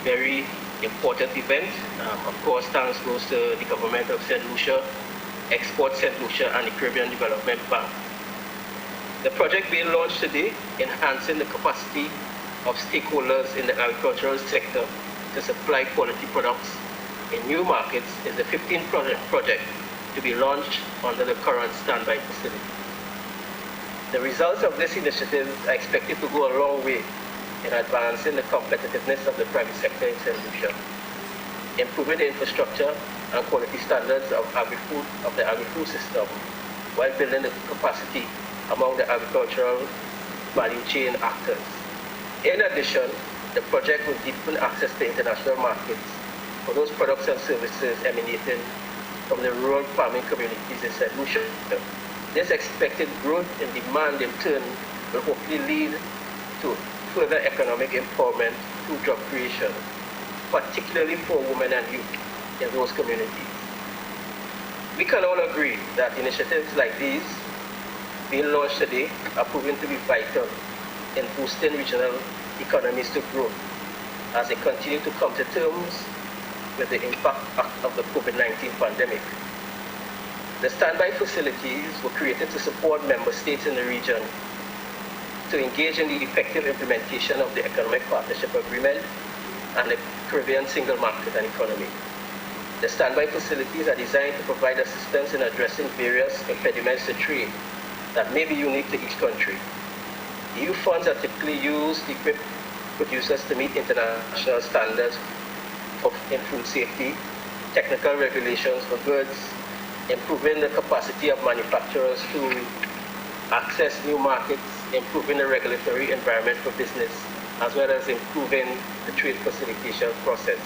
very important event. Of course, thanks goes to the government of St. Lucia, Export St. Lucia, and the Caribbean Development Bank. The project being launched today, enhancing the capacity of stakeholders in the agricultural sector to supply quality products in new markets, is the 15th project to be launched under the current standby facility. The results of this initiative are expected to go a long way in advancing the competitiveness of the private sector in St. Lucia, improving the infrastructure and quality standards of the agri-food system, while building the capacity among the agricultural value chain actors. In addition, the project will deepen access to international markets for those products and services emanating from the rural farming communities in St. Lucia. This expected growth in demand in turn will hopefully lead to further economic empowerment through job creation, particularly for women and youth in those communities. We can all agree that initiatives like these being launched today are proven to be vital in boosting regional economies to grow as they continue to come to terms with the impact of the COVID-19 pandemic. The standby facilities were created to support member states in the region to engage in the effective implementation of the Economic Partnership Agreement and the Caribbean Single Market and Economy. The standby facilities are designed to provide assistance in addressing various impediments to trade that may be unique to each country. EU funds are typically used to equip producers to meet international standards in food safety, technical regulations for goods, improving the capacity of manufacturers to access new markets, improving the regulatory environment for business, as well as improving the trade facilitation process.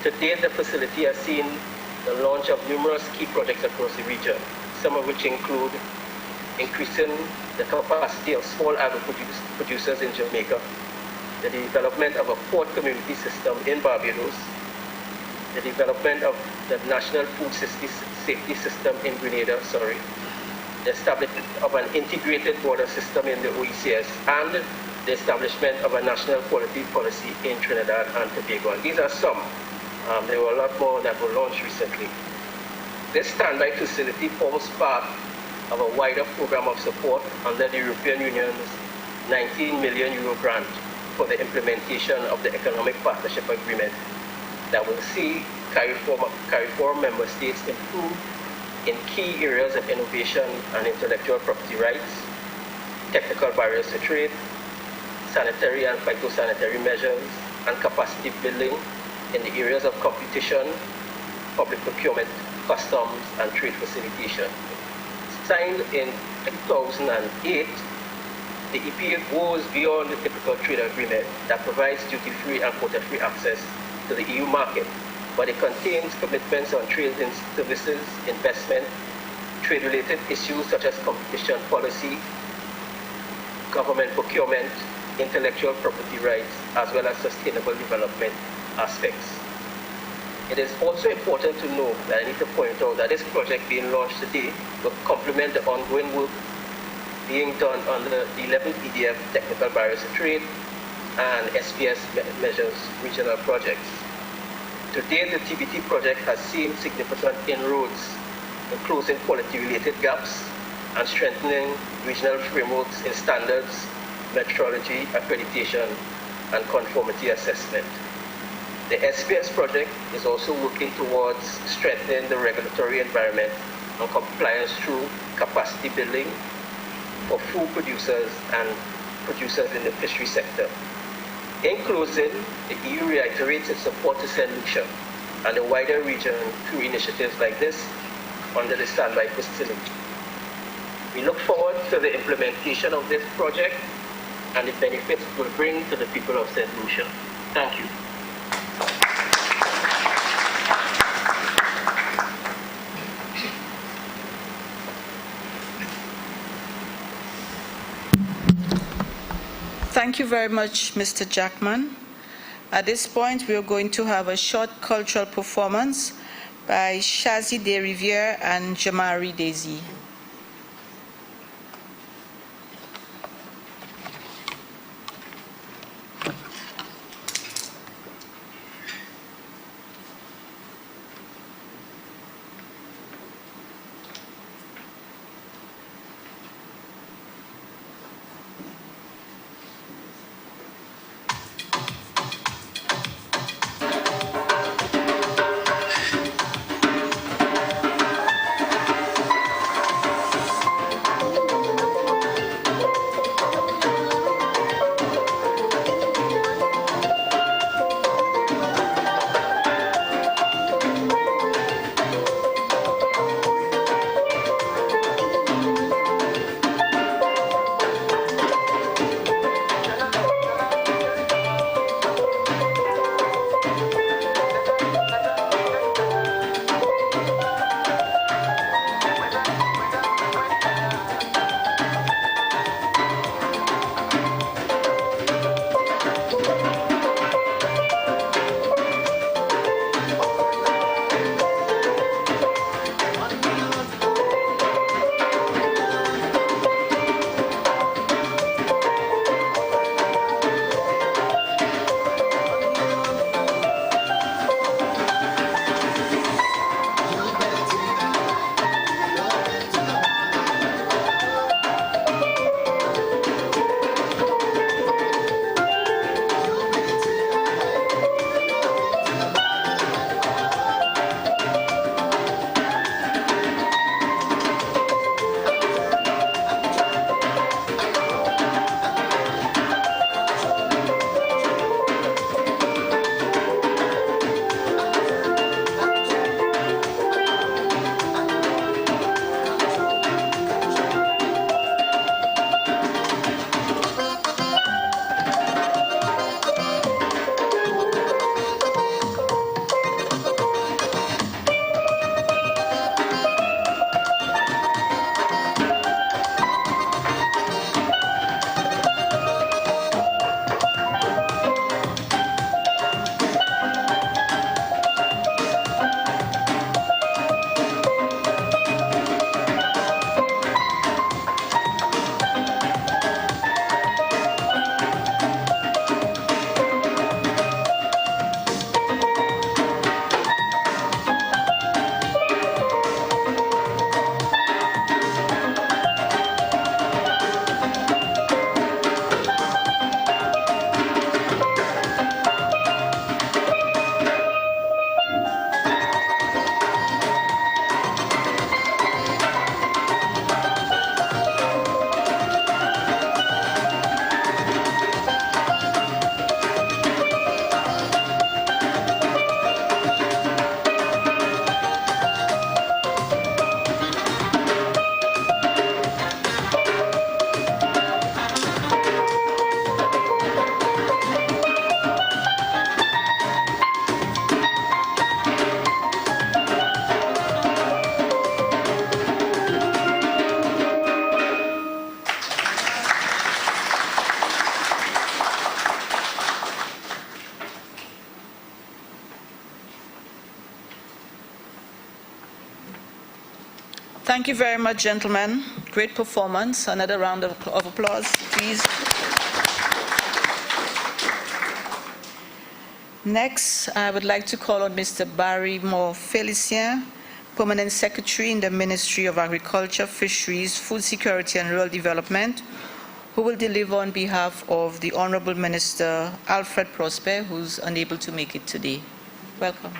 To date, the facility has seen the launch of numerous key projects across the region, some of which include increasing the capacity of small agri-producers in Jamaica, the development of a port community system in Barbados, the development of the National Food Safety System in Grenada, the establishment of an integrated border system in the OECS, and the establishment of a national quality policy in Trinidad and Tobago. And these are some. There were a lot more that were launched recently. This standby facility forms part of a wider program of support under the European Union's €19 million grant for the implementation of the Economic Partnership Agreement that will see CARIFORUM member states improve in key areas of innovation and intellectual property rights, technical barriers to trade, sanitary and phytosanitary measures, and capacity building in the areas of competition, public procurement, customs, and trade facilitation. Signed in 2008, the EPA goes beyond the typical trade agreement that provides duty-free and quota-free access to the EU market, but it contains commitments on trade and services, investment, trade-related issues such as competition policy, government procurement, intellectual property rights, as well as sustainable development aspects. It is also important to note that I need to point out that this project being launched today will complement the ongoing work being done under the 11th EDF Technical Barriers to Trade and SPS measures regional projects. To date, the TBT project has seen significant inroads in closing quality-related gaps and strengthening regional frameworks in standards, metrology, accreditation, and conformity assessment. The SPS project is also working towards strengthening the regulatory environment and compliance through capacity building for food producers and producers in the fishery sector. In closing, the EU reiterates its support to St. Lucia and the wider region through initiatives like this under the standby facility. We look forward to the implementation of this project and the benefits it will bring to the people of St. Lucia. Thank you. Thank you very much, Mr. Jackman. At this point, we are going to have a short cultural performance by Shazi De Riviere and Jamari Daisy. Thank you very much, gentlemen. Great performance. Another round of applause, please. Next, I would like to call on Mr. Barry Moore Felicien, Permanent Secretary in the Ministry of Agriculture, Fisheries, Food Security and Rural Development, who will deliver on behalf of the Honorable Minister Alfred Prosper, who's unable to make it today. Welcome.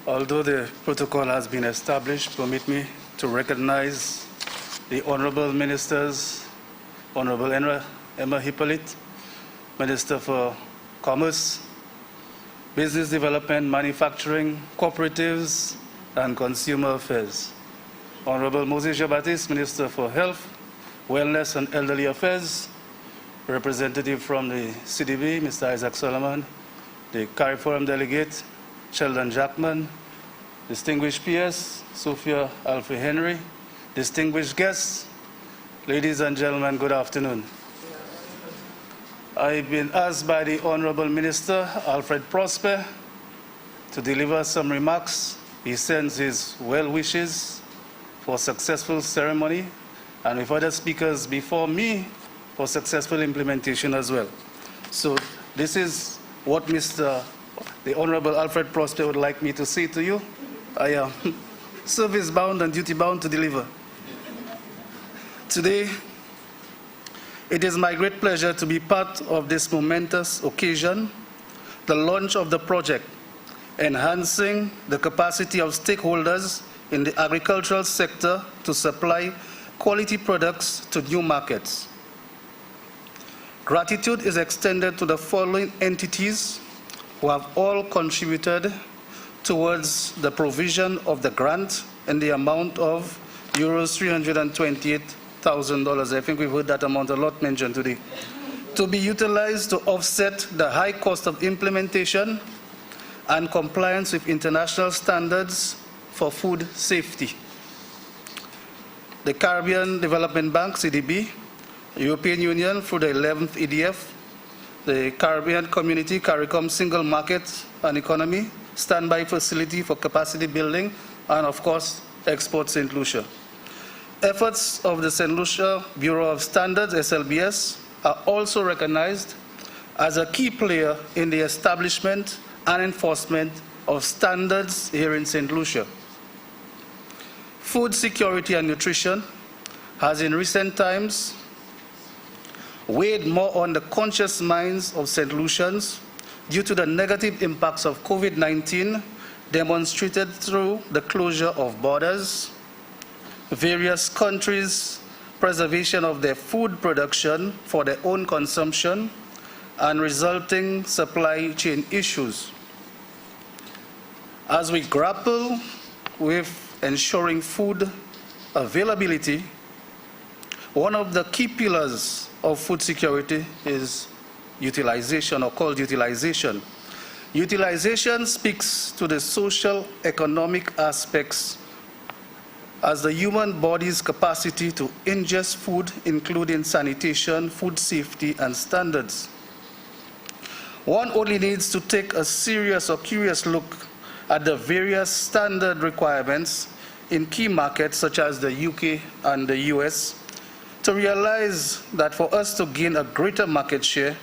Although the protocol has been established, permit me to recognize the Honorable Ministers, Honorable Emma Hippolyte, Minister for Commerce, Business Development, Manufacturing, Cooperatives, and Consumer Affairs. Honorable Moses Jean-Baptiste, Minister for Health, Wellness, and Elderly Affairs, representative from the CDB, Mr. Isaac Solomon, the CARIFORUM delegate, Sheldon Jackman, distinguished peers, Sophia Alfie Henry, distinguished guests, ladies and gentlemen, good afternoon. I've been asked by the Honorable Minister, Alfred Prosper, to deliver some remarks. He sends his well wishes for successful ceremony, and with other speakers before me for successful implementation as well. So this is what the Honorable Alfred Prosper would like me to say to you. I am service-bound and duty-bound to deliver. Today, it is my great pleasure to be part of this momentous occasion, the launch of the project, enhancing the capacity of stakeholders in the agricultural sector to supply quality products to new markets. Gratitude is extended to the following entities who have all contributed towards the provision of the grant in the amount of euros 328,000. I think we've heard that amount a lot mentioned today, to be utilized to offset the high cost of implementation and compliance with international standards for food safety. The Caribbean Development Bank, CDB, European Union through the 11th EDF, the Caribbean Community CARICOM Single Market and Economy Standby Facility for Capacity Building, and of course, Export St. Lucia. Efforts of the St. Lucia Bureau of Standards, SLBS, are also recognized as a key player in the establishment and enforcement of standards here in St. Lucia. Food security and nutrition has in recent times weighed more on the conscious minds of St. Lucians due to the negative impacts of COVID-19 demonstrated through the closure of borders, various countries' preservation of their food production for their own consumption, and resulting supply chain issues. As we grapple with ensuring food availability, one of the key pillars of food security is utilization, or called utilization. Utilization speaks to the social, economic aspects as the human body's capacity to ingest food, including sanitation, food safety, and standards. One only needs to take a serious or curious look at the various standard requirements in key markets such as the UK and the US to realize that for us to gain a greater market share,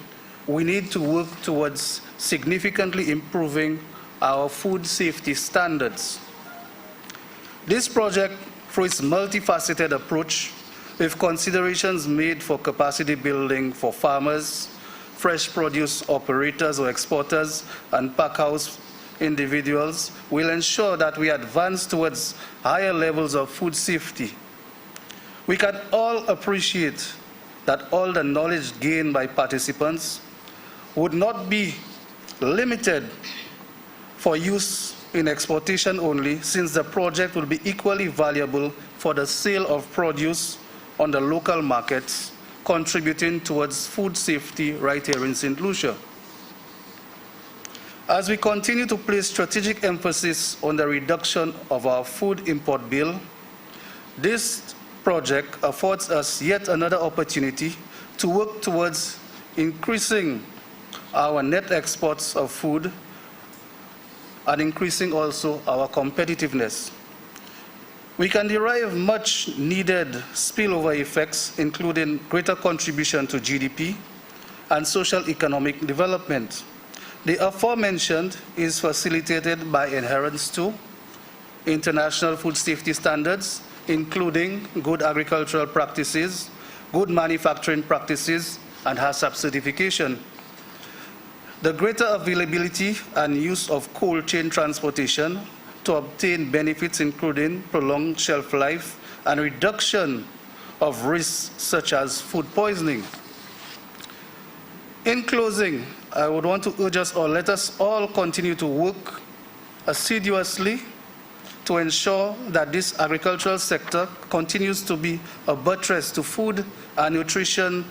we need to work towards significantly improving our food safety standards. This project, through its multifaceted approach, with considerations made for capacity building for farmers, fresh produce operators or exporters, and packhouse individuals, will ensure that we advance towards higher levels of food safety. We can all appreciate that all the knowledge gained by participants would not be limited for use in exportation only, since the project will be equally valuable for the sale of produce on the local markets, contributing towards food safety right here in St. Lucia. As we continue to place strategic emphasis on the reduction of our food import bill, this project affords us yet another opportunity to work towards increasing our net exports of food and increasing also our competitiveness. We can derive much needed spillover effects, including greater contribution to GDP and social economic development. The aforementioned is facilitated by adherence to international food safety standards, including good agricultural practices, good manufacturing practices, and HACCP certification. The greater availability and use of cold chain transportation to obtain benefits, including prolonged shelf life and reduction of risks such as food poisoning. In closing, I would want to urge us all, let us all continue to work assiduously to ensure that this agricultural sector continues to be a buttress to food and nutrition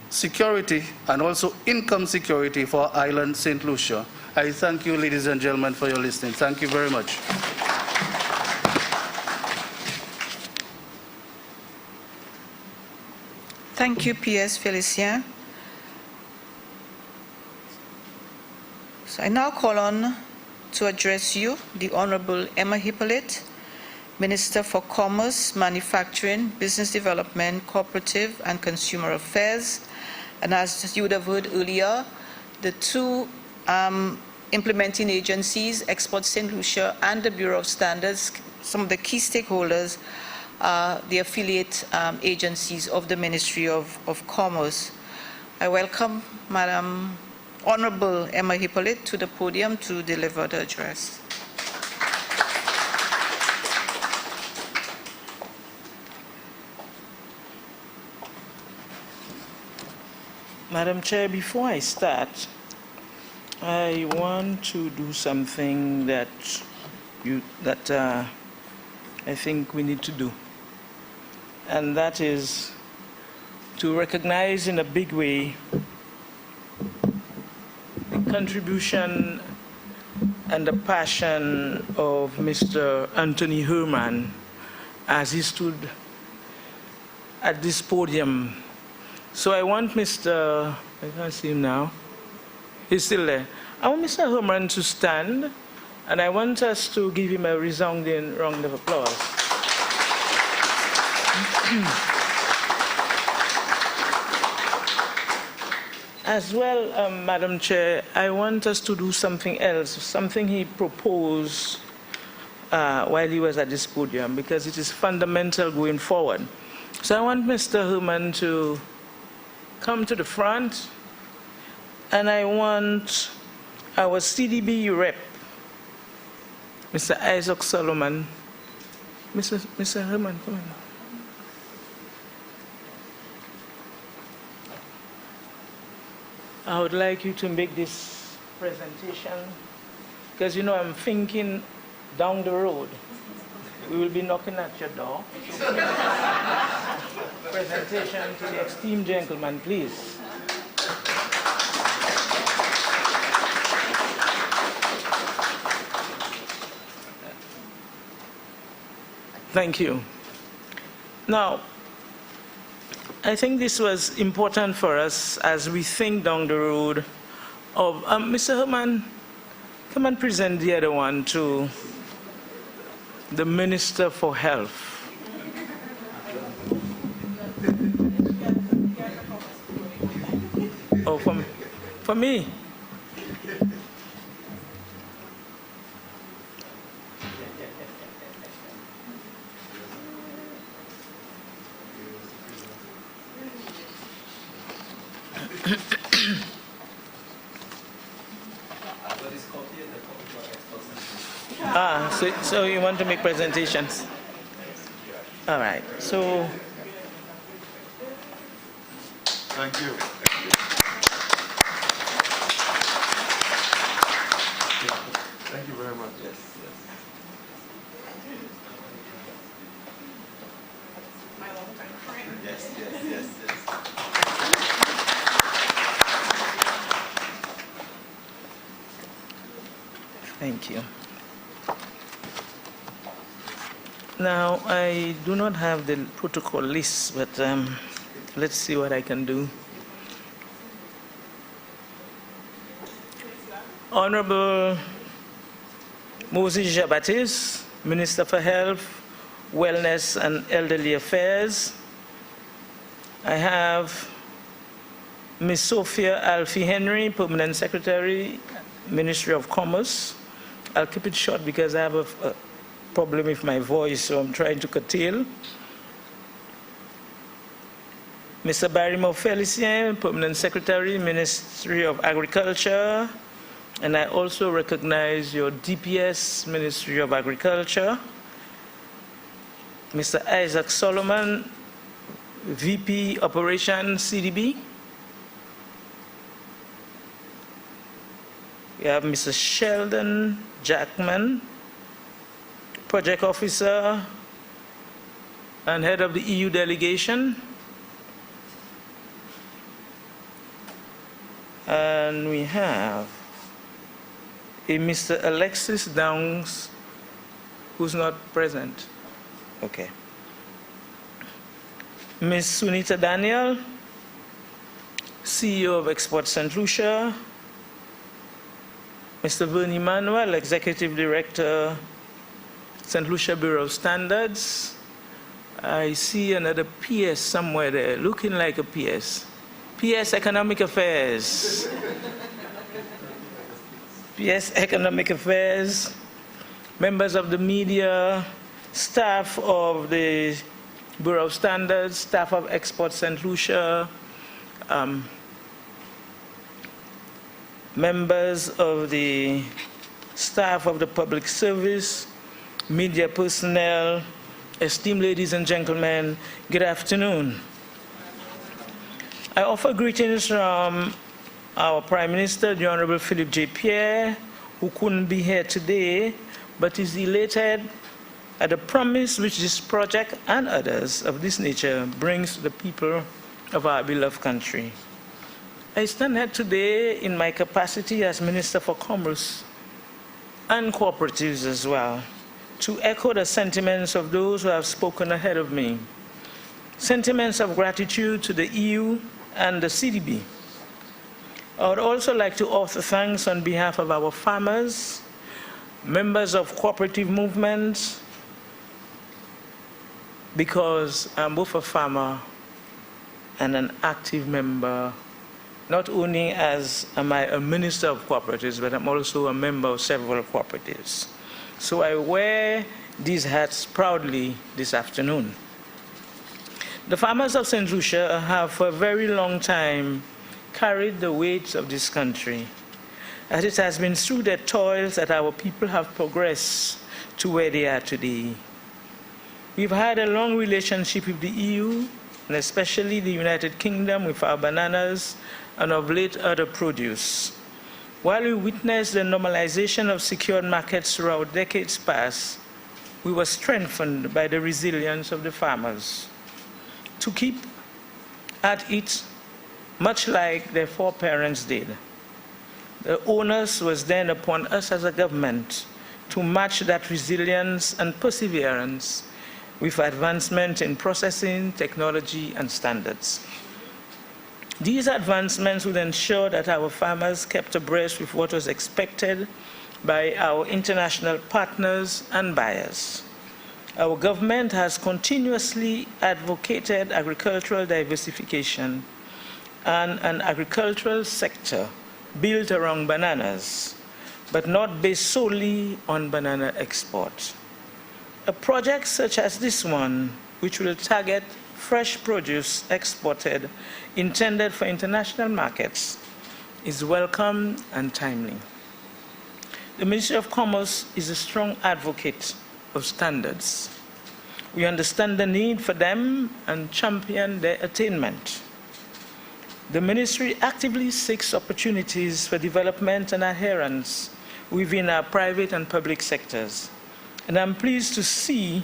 security and also income security for island St. Lucia. I thank you, ladies and gentlemen, for your listening. Thank you very much. Thank you, P.S. Felicien. So I now call on to address you, the Honorable Emma Hippolyte, Minister for Commerce, Manufacturing, Business Development, Cooperative and Consumer Affairs. And as you would have heard earlier, the two implementing agencies, Export St. Lucia and the Bureau of Standards, some of the key stakeholders are the affiliate agencies of the Ministry of Commerce. I welcome Madam Honorable Emma Hippolyte to the podium to deliver the address. Madam Chair, before I start, I want to do something that I think we need to do, and that is to recognize in a big way the contribution and the passion of Mr. Anthony Herman as he stood at this podium. So I want Mr. I can't see him now. He's still there. I want Mr. Herman to stand, and I want us to give him a resounding round of applause. As well, Madam Chair, I want us to do something else, something he proposed while he was at this podium, because it is fundamental going forward. So I want Mr. Herman to come to the front, and I want our CDB rep, Mr. Isaac Solomon. Mr. Herman, come on. I would like you to make this presentation, because you know I'm thinking down the road. We will be knocking at your door. Presentation to the esteemed gentleman, please. Thank you. Now, I think this was important for us as we think down the road of, Mr. Herman, come and present the other one to the Minister for Health. Oh, for me? So you want to make presentations? All right. So. Thank you. Thank you very much. Yes. My long-time friend. Yes. Thank you. Now, I do not have the protocol list, but let's see what I can do. Honorable Moses Jabatis, Minister for Health, Wellness and Elderly Affairs. I have Ms. Sophia Alfie Henry, Permanent Secretary, Ministry of Commerce. I'll keep it short because I have a problem with my voice, so I'm trying to curtail. Mr. Barrymore Felicien, Permanent Secretary, Ministry of Agriculture. And I also recognize your DPS, Ministry of Agriculture. Mr. Isaac Solomon, VP Operations, CDB. We have Mr. Sheldon Jackman, Project Officer and Head of the EU Delegation. And we have a Mr. Alexis Downs, who's not present. Okay. Ms. Sunita Daniel, CEO of Export St. Lucia. Mr. Bernie Manuel, Executive Director, St. Lucia Bureau of Standards. I see another PS somewhere there, looking like a PS. PS Economic Affairs. PS Economic Affairs, members of the media, staff of the Bureau of Standards, staff of Export St. Lucia, members of the staff of the public service, media personnel, esteemed ladies and gentlemen, good afternoon. I offer greetings from our Prime Minister, the Honorable Philip J. Pierre, who couldn't be here today, but is elated at the promise which this project and others of this nature brings to the people of our beloved country. I stand here today in my capacity as Minister for Commerce and Cooperatives as well, to echo the sentiments of those who have spoken ahead of me. Sentiments of gratitude to the EU and the CDB. I would also like to offer thanks on behalf of our farmers, members of cooperative movements, because I'm both a farmer and an active member, not only am I a minister of cooperatives, but I'm also a member of several cooperatives. So I wear these hats proudly this afternoon. The farmers of St. Lucia have for a very long time carried the weight of this country, as it has been through their toils that our people have progressed to where they are today. We've had a long relationship with the EU, and especially the United Kingdom with our bananas and of late other produce. While we witnessed the normalization of secured markets throughout decades past, we were strengthened by the resilience of the farmers to keep at it, much like their foreparents did. The onus was then upon us as a government to match that resilience and perseverance with advancement in processing, technology, and standards. These advancements would ensure that our farmers kept abreast with what was expected by our international partners and buyers. Our government has continuously advocated agricultural diversification and an agricultural sector built around bananas, but not based solely on banana export. A project such as this one, which will target fresh produce exported intended for international markets, is welcome and timely. The Ministry of Commerce is a strong advocate of standards. We understand the need for them and champion their attainment. The ministry actively seeks opportunities for development and adherence within our private and public sectors. And I'm pleased to see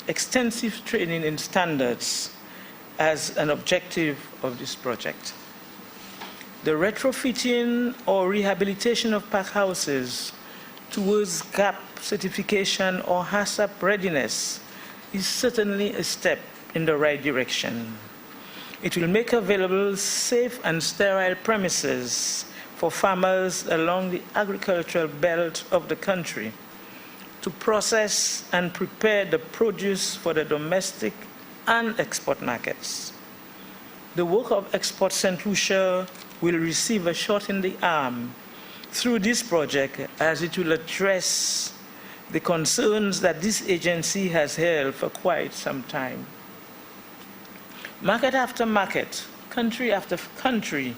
extensive training in standards as an objective of this project. The retrofitting or rehabilitation of pack houses towards GAP certification or HACCP readiness is certainly a step in the right direction. It will make available safe and sterile premises for farmers along the agricultural belt of the country to process and prepare the produce for the domestic and export markets. The work of Export St. Lucia will receive a shot in the arm through this project, as it will address the concerns that this agency has held for quite some time. Market after market, country after country,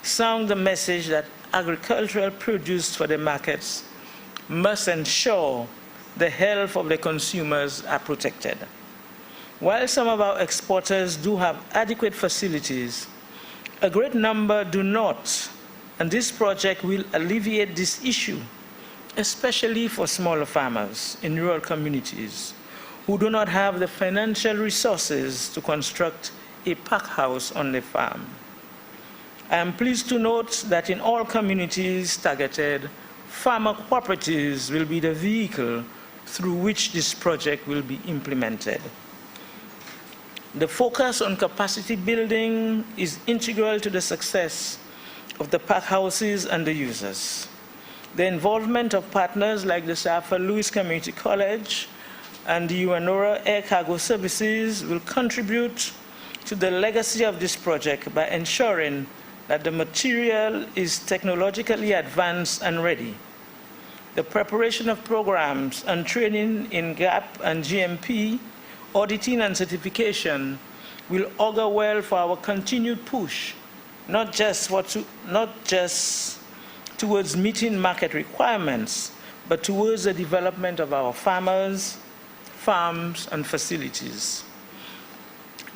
sound the message that agricultural produce for the markets must ensure the health of the consumers are protected. While some of our exporters do have adequate facilities, a great number do not, and this project will alleviate this issue, especially for smaller farmers in rural communities who do not have the financial resources to construct a pack house on the farm. I am pleased to note that in all communities targeted, farmer cooperatives will be the vehicle through which this project will be implemented. The focus on capacity building is integral to the success of the pack houses and the users. The involvement of partners like the Sir Lewis Community College and the UNORA Air Cargo Services will contribute to the legacy of this project by ensuring that the material is technologically advanced and ready. The preparation of programs and training in GAP and GMP, auditing and certification will augur well for our continued push, not just towards meeting market requirements, but towards the development of our farmers, farms, and facilities.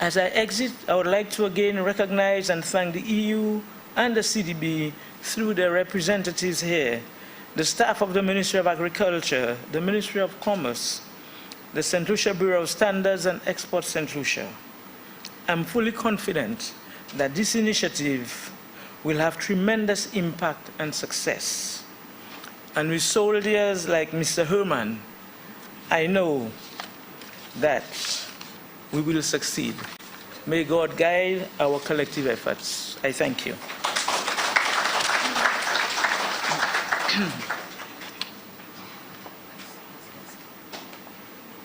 As I exit, I would like to again recognize and thank the EU and the CDB through their representatives here, the staff of the Ministry of Agriculture, the Ministry of Commerce, the St. Lucia Bureau of Standards and Export St. Lucia. I'm fully confident that this initiative will have tremendous impact and success. And with soldiers like Mr. Herman, I know that we will succeed. May God guide our collective efforts. I thank you.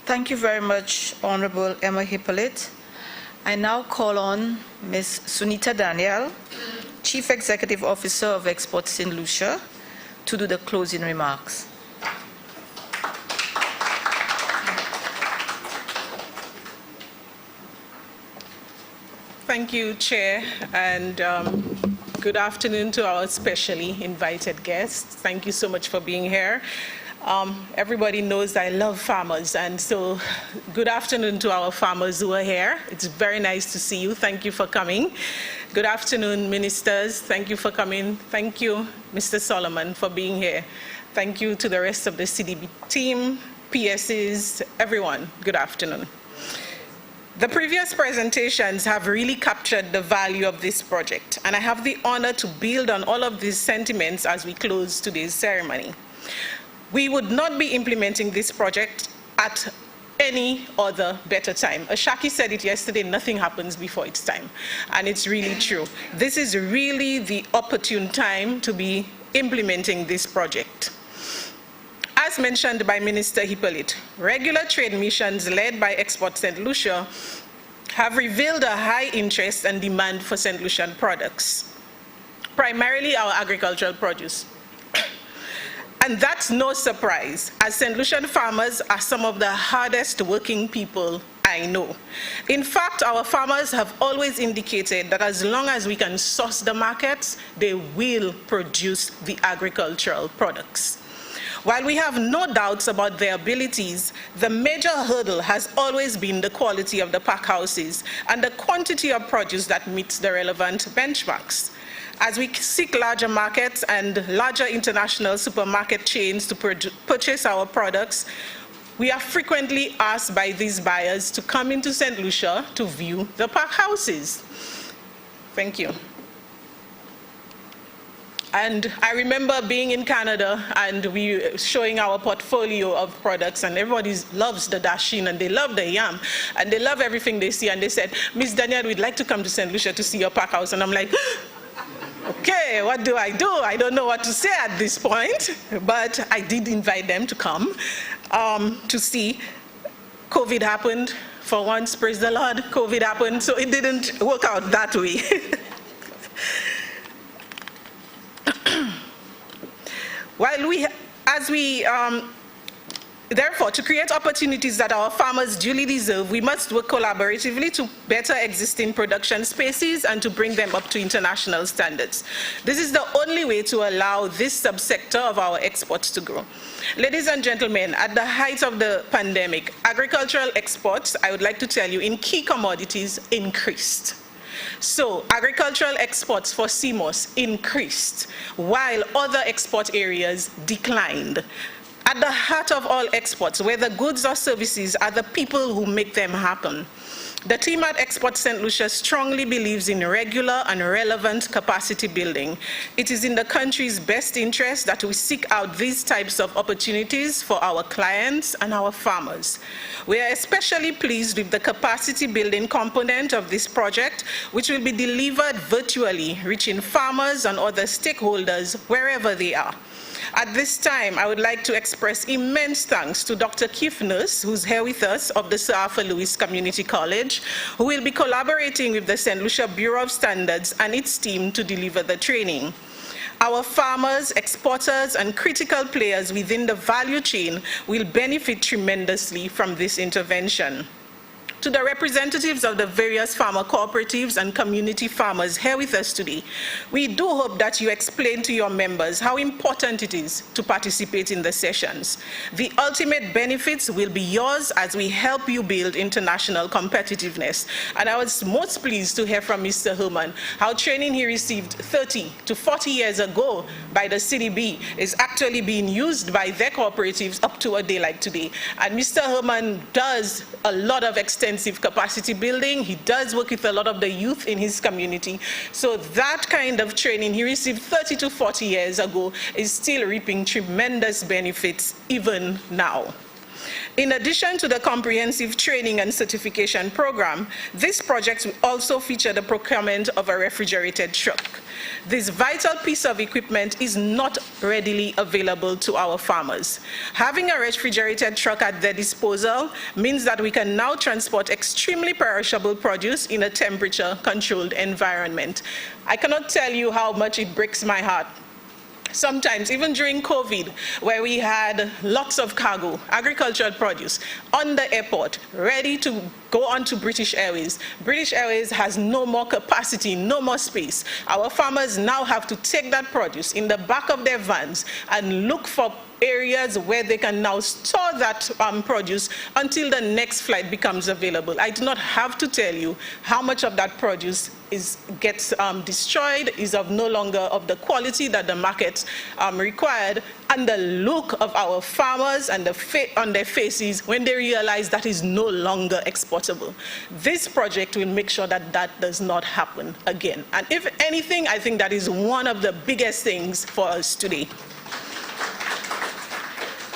Thank you very much, Honorable Emma Hippolyte. I now call on Ms. Sunita Daniel, Chief Executive Officer of Export St. Lucia, to do the closing remarks. Thank you, Chair, and good afternoon to our specially invited guests. Thank you so much for being here. Everybody knows I love farmers, and so good afternoon to our farmers who are here. It's very nice to see you. Thank you for coming. Good afternoon, ministers. Thank you for coming. Thank you, Mr. Solomon, for being here. Thank you to the rest of the CDB team, PSs, everyone. Good afternoon. The previous presentations have really captured the value of this project, and I have the honor to build on all of these sentiments as we close today's ceremony. We would not be implementing this project at any other better time. Ashaki said it yesterday, nothing happens before its time, and it's really true. This is really the opportune time to be implementing this project. As mentioned by Minister Hippolyte, regular trade missions led by Export St. Lucia have revealed a high interest and demand for St. Lucian products, primarily our agricultural produce. And that's no surprise, as St. Lucian farmers are some of the hardest working people I know. In fact, our farmers have always indicated that as long as we can source the markets, they will produce the agricultural products. While we have no doubts about their abilities, the major hurdle has always been the quality of the pack houses and the quantity of produce that meets the relevant benchmarks. As we seek larger markets and larger international supermarket chains to purchase our products, we are frequently asked by these buyers to come into St. Lucia to view the pack houses. Thank you. And I remember being in Canada and we showing our portfolio of products, and everybody loves the dashin and they love the yam and they love everything they see, and they said, Miss Daniel, we'd like to come to St. Lucia to see your pack house. And I'm like, okay, what do? I don't know what to say at this point, but I did invite them to come. to see. COVID happened. For once, praise the Lord, COVID happened, so it didn't work out that way. Therefore, to create opportunities that our farmers duly deserve, we must work collaboratively to better existing production spaces and to bring them up to international standards. This is the only way to allow this subsector of our exports to grow. Ladies and gentlemen, at the height of the pandemic, agricultural exports, I would like to tell you, in key commodities increased. So agricultural exports for CMOS increased, while other export areas declined. At the heart of all exports, whether goods or services, are the people who make them happen. The team at Export St. Lucia strongly believes in regular and relevant capacity building. It is in the country's best interest that we seek out these types of opportunities for our clients and our farmers. We are especially pleased with the capacity building component of this project, which will be delivered virtually, reaching farmers and other stakeholders wherever they are. At this time, I would like to express immense thanks to Dr. Keith Nurse, who's here with us, of the Sir Arthur Lewis Community College, who will be collaborating with the St. Lucia Bureau of Standards and its team to deliver the training. Our farmers, exporters, and critical players within the value chain will benefit tremendously from this intervention. To the representatives of the various farmer cooperatives and community farmers here with us today, we do hope that you explain to your members how important it is to participate in the sessions. The ultimate benefits will be yours as we help you build international competitiveness. And I was most pleased to hear from Mr. Herman how training he received 30 to 40 years ago by the CDB is actually being used by their cooperatives up to a day like today. And Mr. Herman does a lot of extensive capacity building. He does work with a lot of the youth in his community. So that kind of training he received 30 to 40 years ago is still reaping tremendous benefits even now. In addition to the comprehensive training and certification program, this project will also feature the procurement of a refrigerated truck. This vital piece of equipment is not readily available to our farmers. Having a refrigerated truck at their disposal means that we can now transport extremely perishable produce in a temperature-controlled environment. I cannot tell you how much it breaks my heart. Sometimes, even during COVID, where we had lots of cargo, agricultural produce, on the airport, ready to go on to British Airways. British Airways has no more capacity, no more space. Our farmers now have to take that produce in the back of their vans and look for areas where they can now store that produce until the next flight becomes available. I do not have to tell you how much of that produce gets destroyed, is of no longer of the quality that the market required, and the look of our farmers and on their faces when they realize that is no longer exportable. This project will make sure that that does not happen again. And if anything, I think that is one of the biggest things for us today.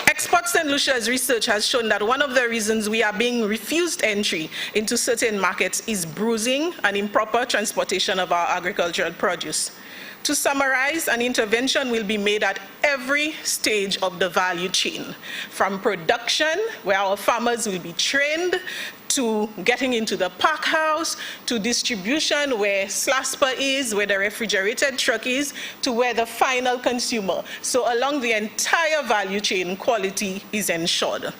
Export St. Lucia's research has shown that one of the reasons we are being refused entry into certain markets is bruising and improper transportation of our agricultural produce. To summarize, an intervention will be made at every stage of the value chain, from production, where our farmers will be trained, to getting into the pack house, to distribution, where SLASPA is, where the refrigerated truck is, to where the final consumer. So along the entire value chain, quality is ensured.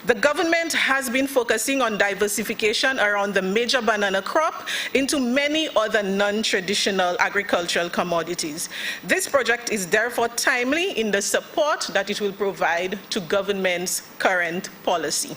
The government has been focusing on diversification around the major banana crop into many other non-traditional agricultural commodities. This project is therefore timely in the support that it will provide to government's current policy.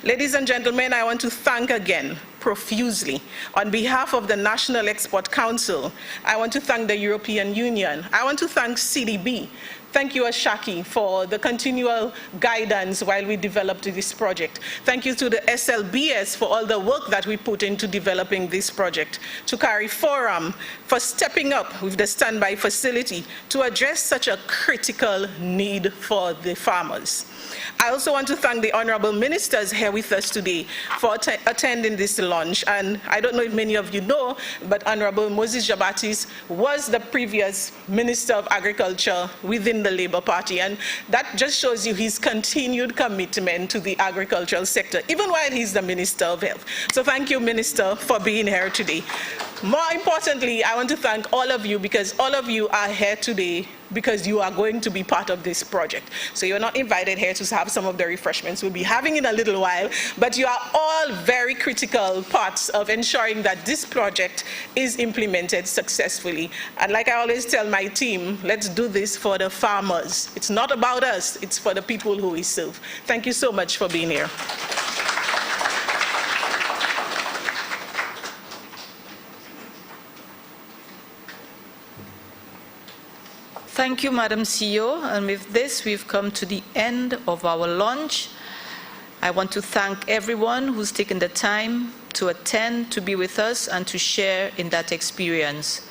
Ladies and gentlemen, I want to thank again profusely on behalf of the National Export Council. I want to thank the European Union. I want to thank CDB. Thank you, Ashaki, for the continual guidance while we developed this project. Thank you to the SLBS for all the work that we put into developing this project. To CARI Forum for stepping up with the standby facility to address such a critical need for the farmers. I also want to thank the honorable ministers here with us today for attending this launch. And I don't know if many of you know, but Honorable Moses Jabatis was the previous Minister of Agriculture within within the Labour Party. And that just shows you his continued commitment to the agricultural sector, even while he's the Minister of Health. So thank you, Minister, for being here today. More importantly, I want to thank all of you, because all of you are here today because you are going to be part of this project. So you're not invited here to have some of the refreshments we'll be having in a little while, but you are all very critical parts of ensuring that this project is implemented successfully. And like I always tell my team, let's do this for the farmers. It's not about us, it's for the people who we serve. Thank you so much for being here. Thank you, Madam CEO. And with this, we've come to the end of our lunch. I want to thank everyone who's taken the time to attend, to be with us, and to share in that experience.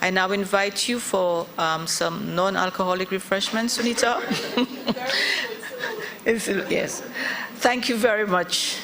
I now invite you for some non-alcoholic refreshments, Sunita. Yes. Thank you very much.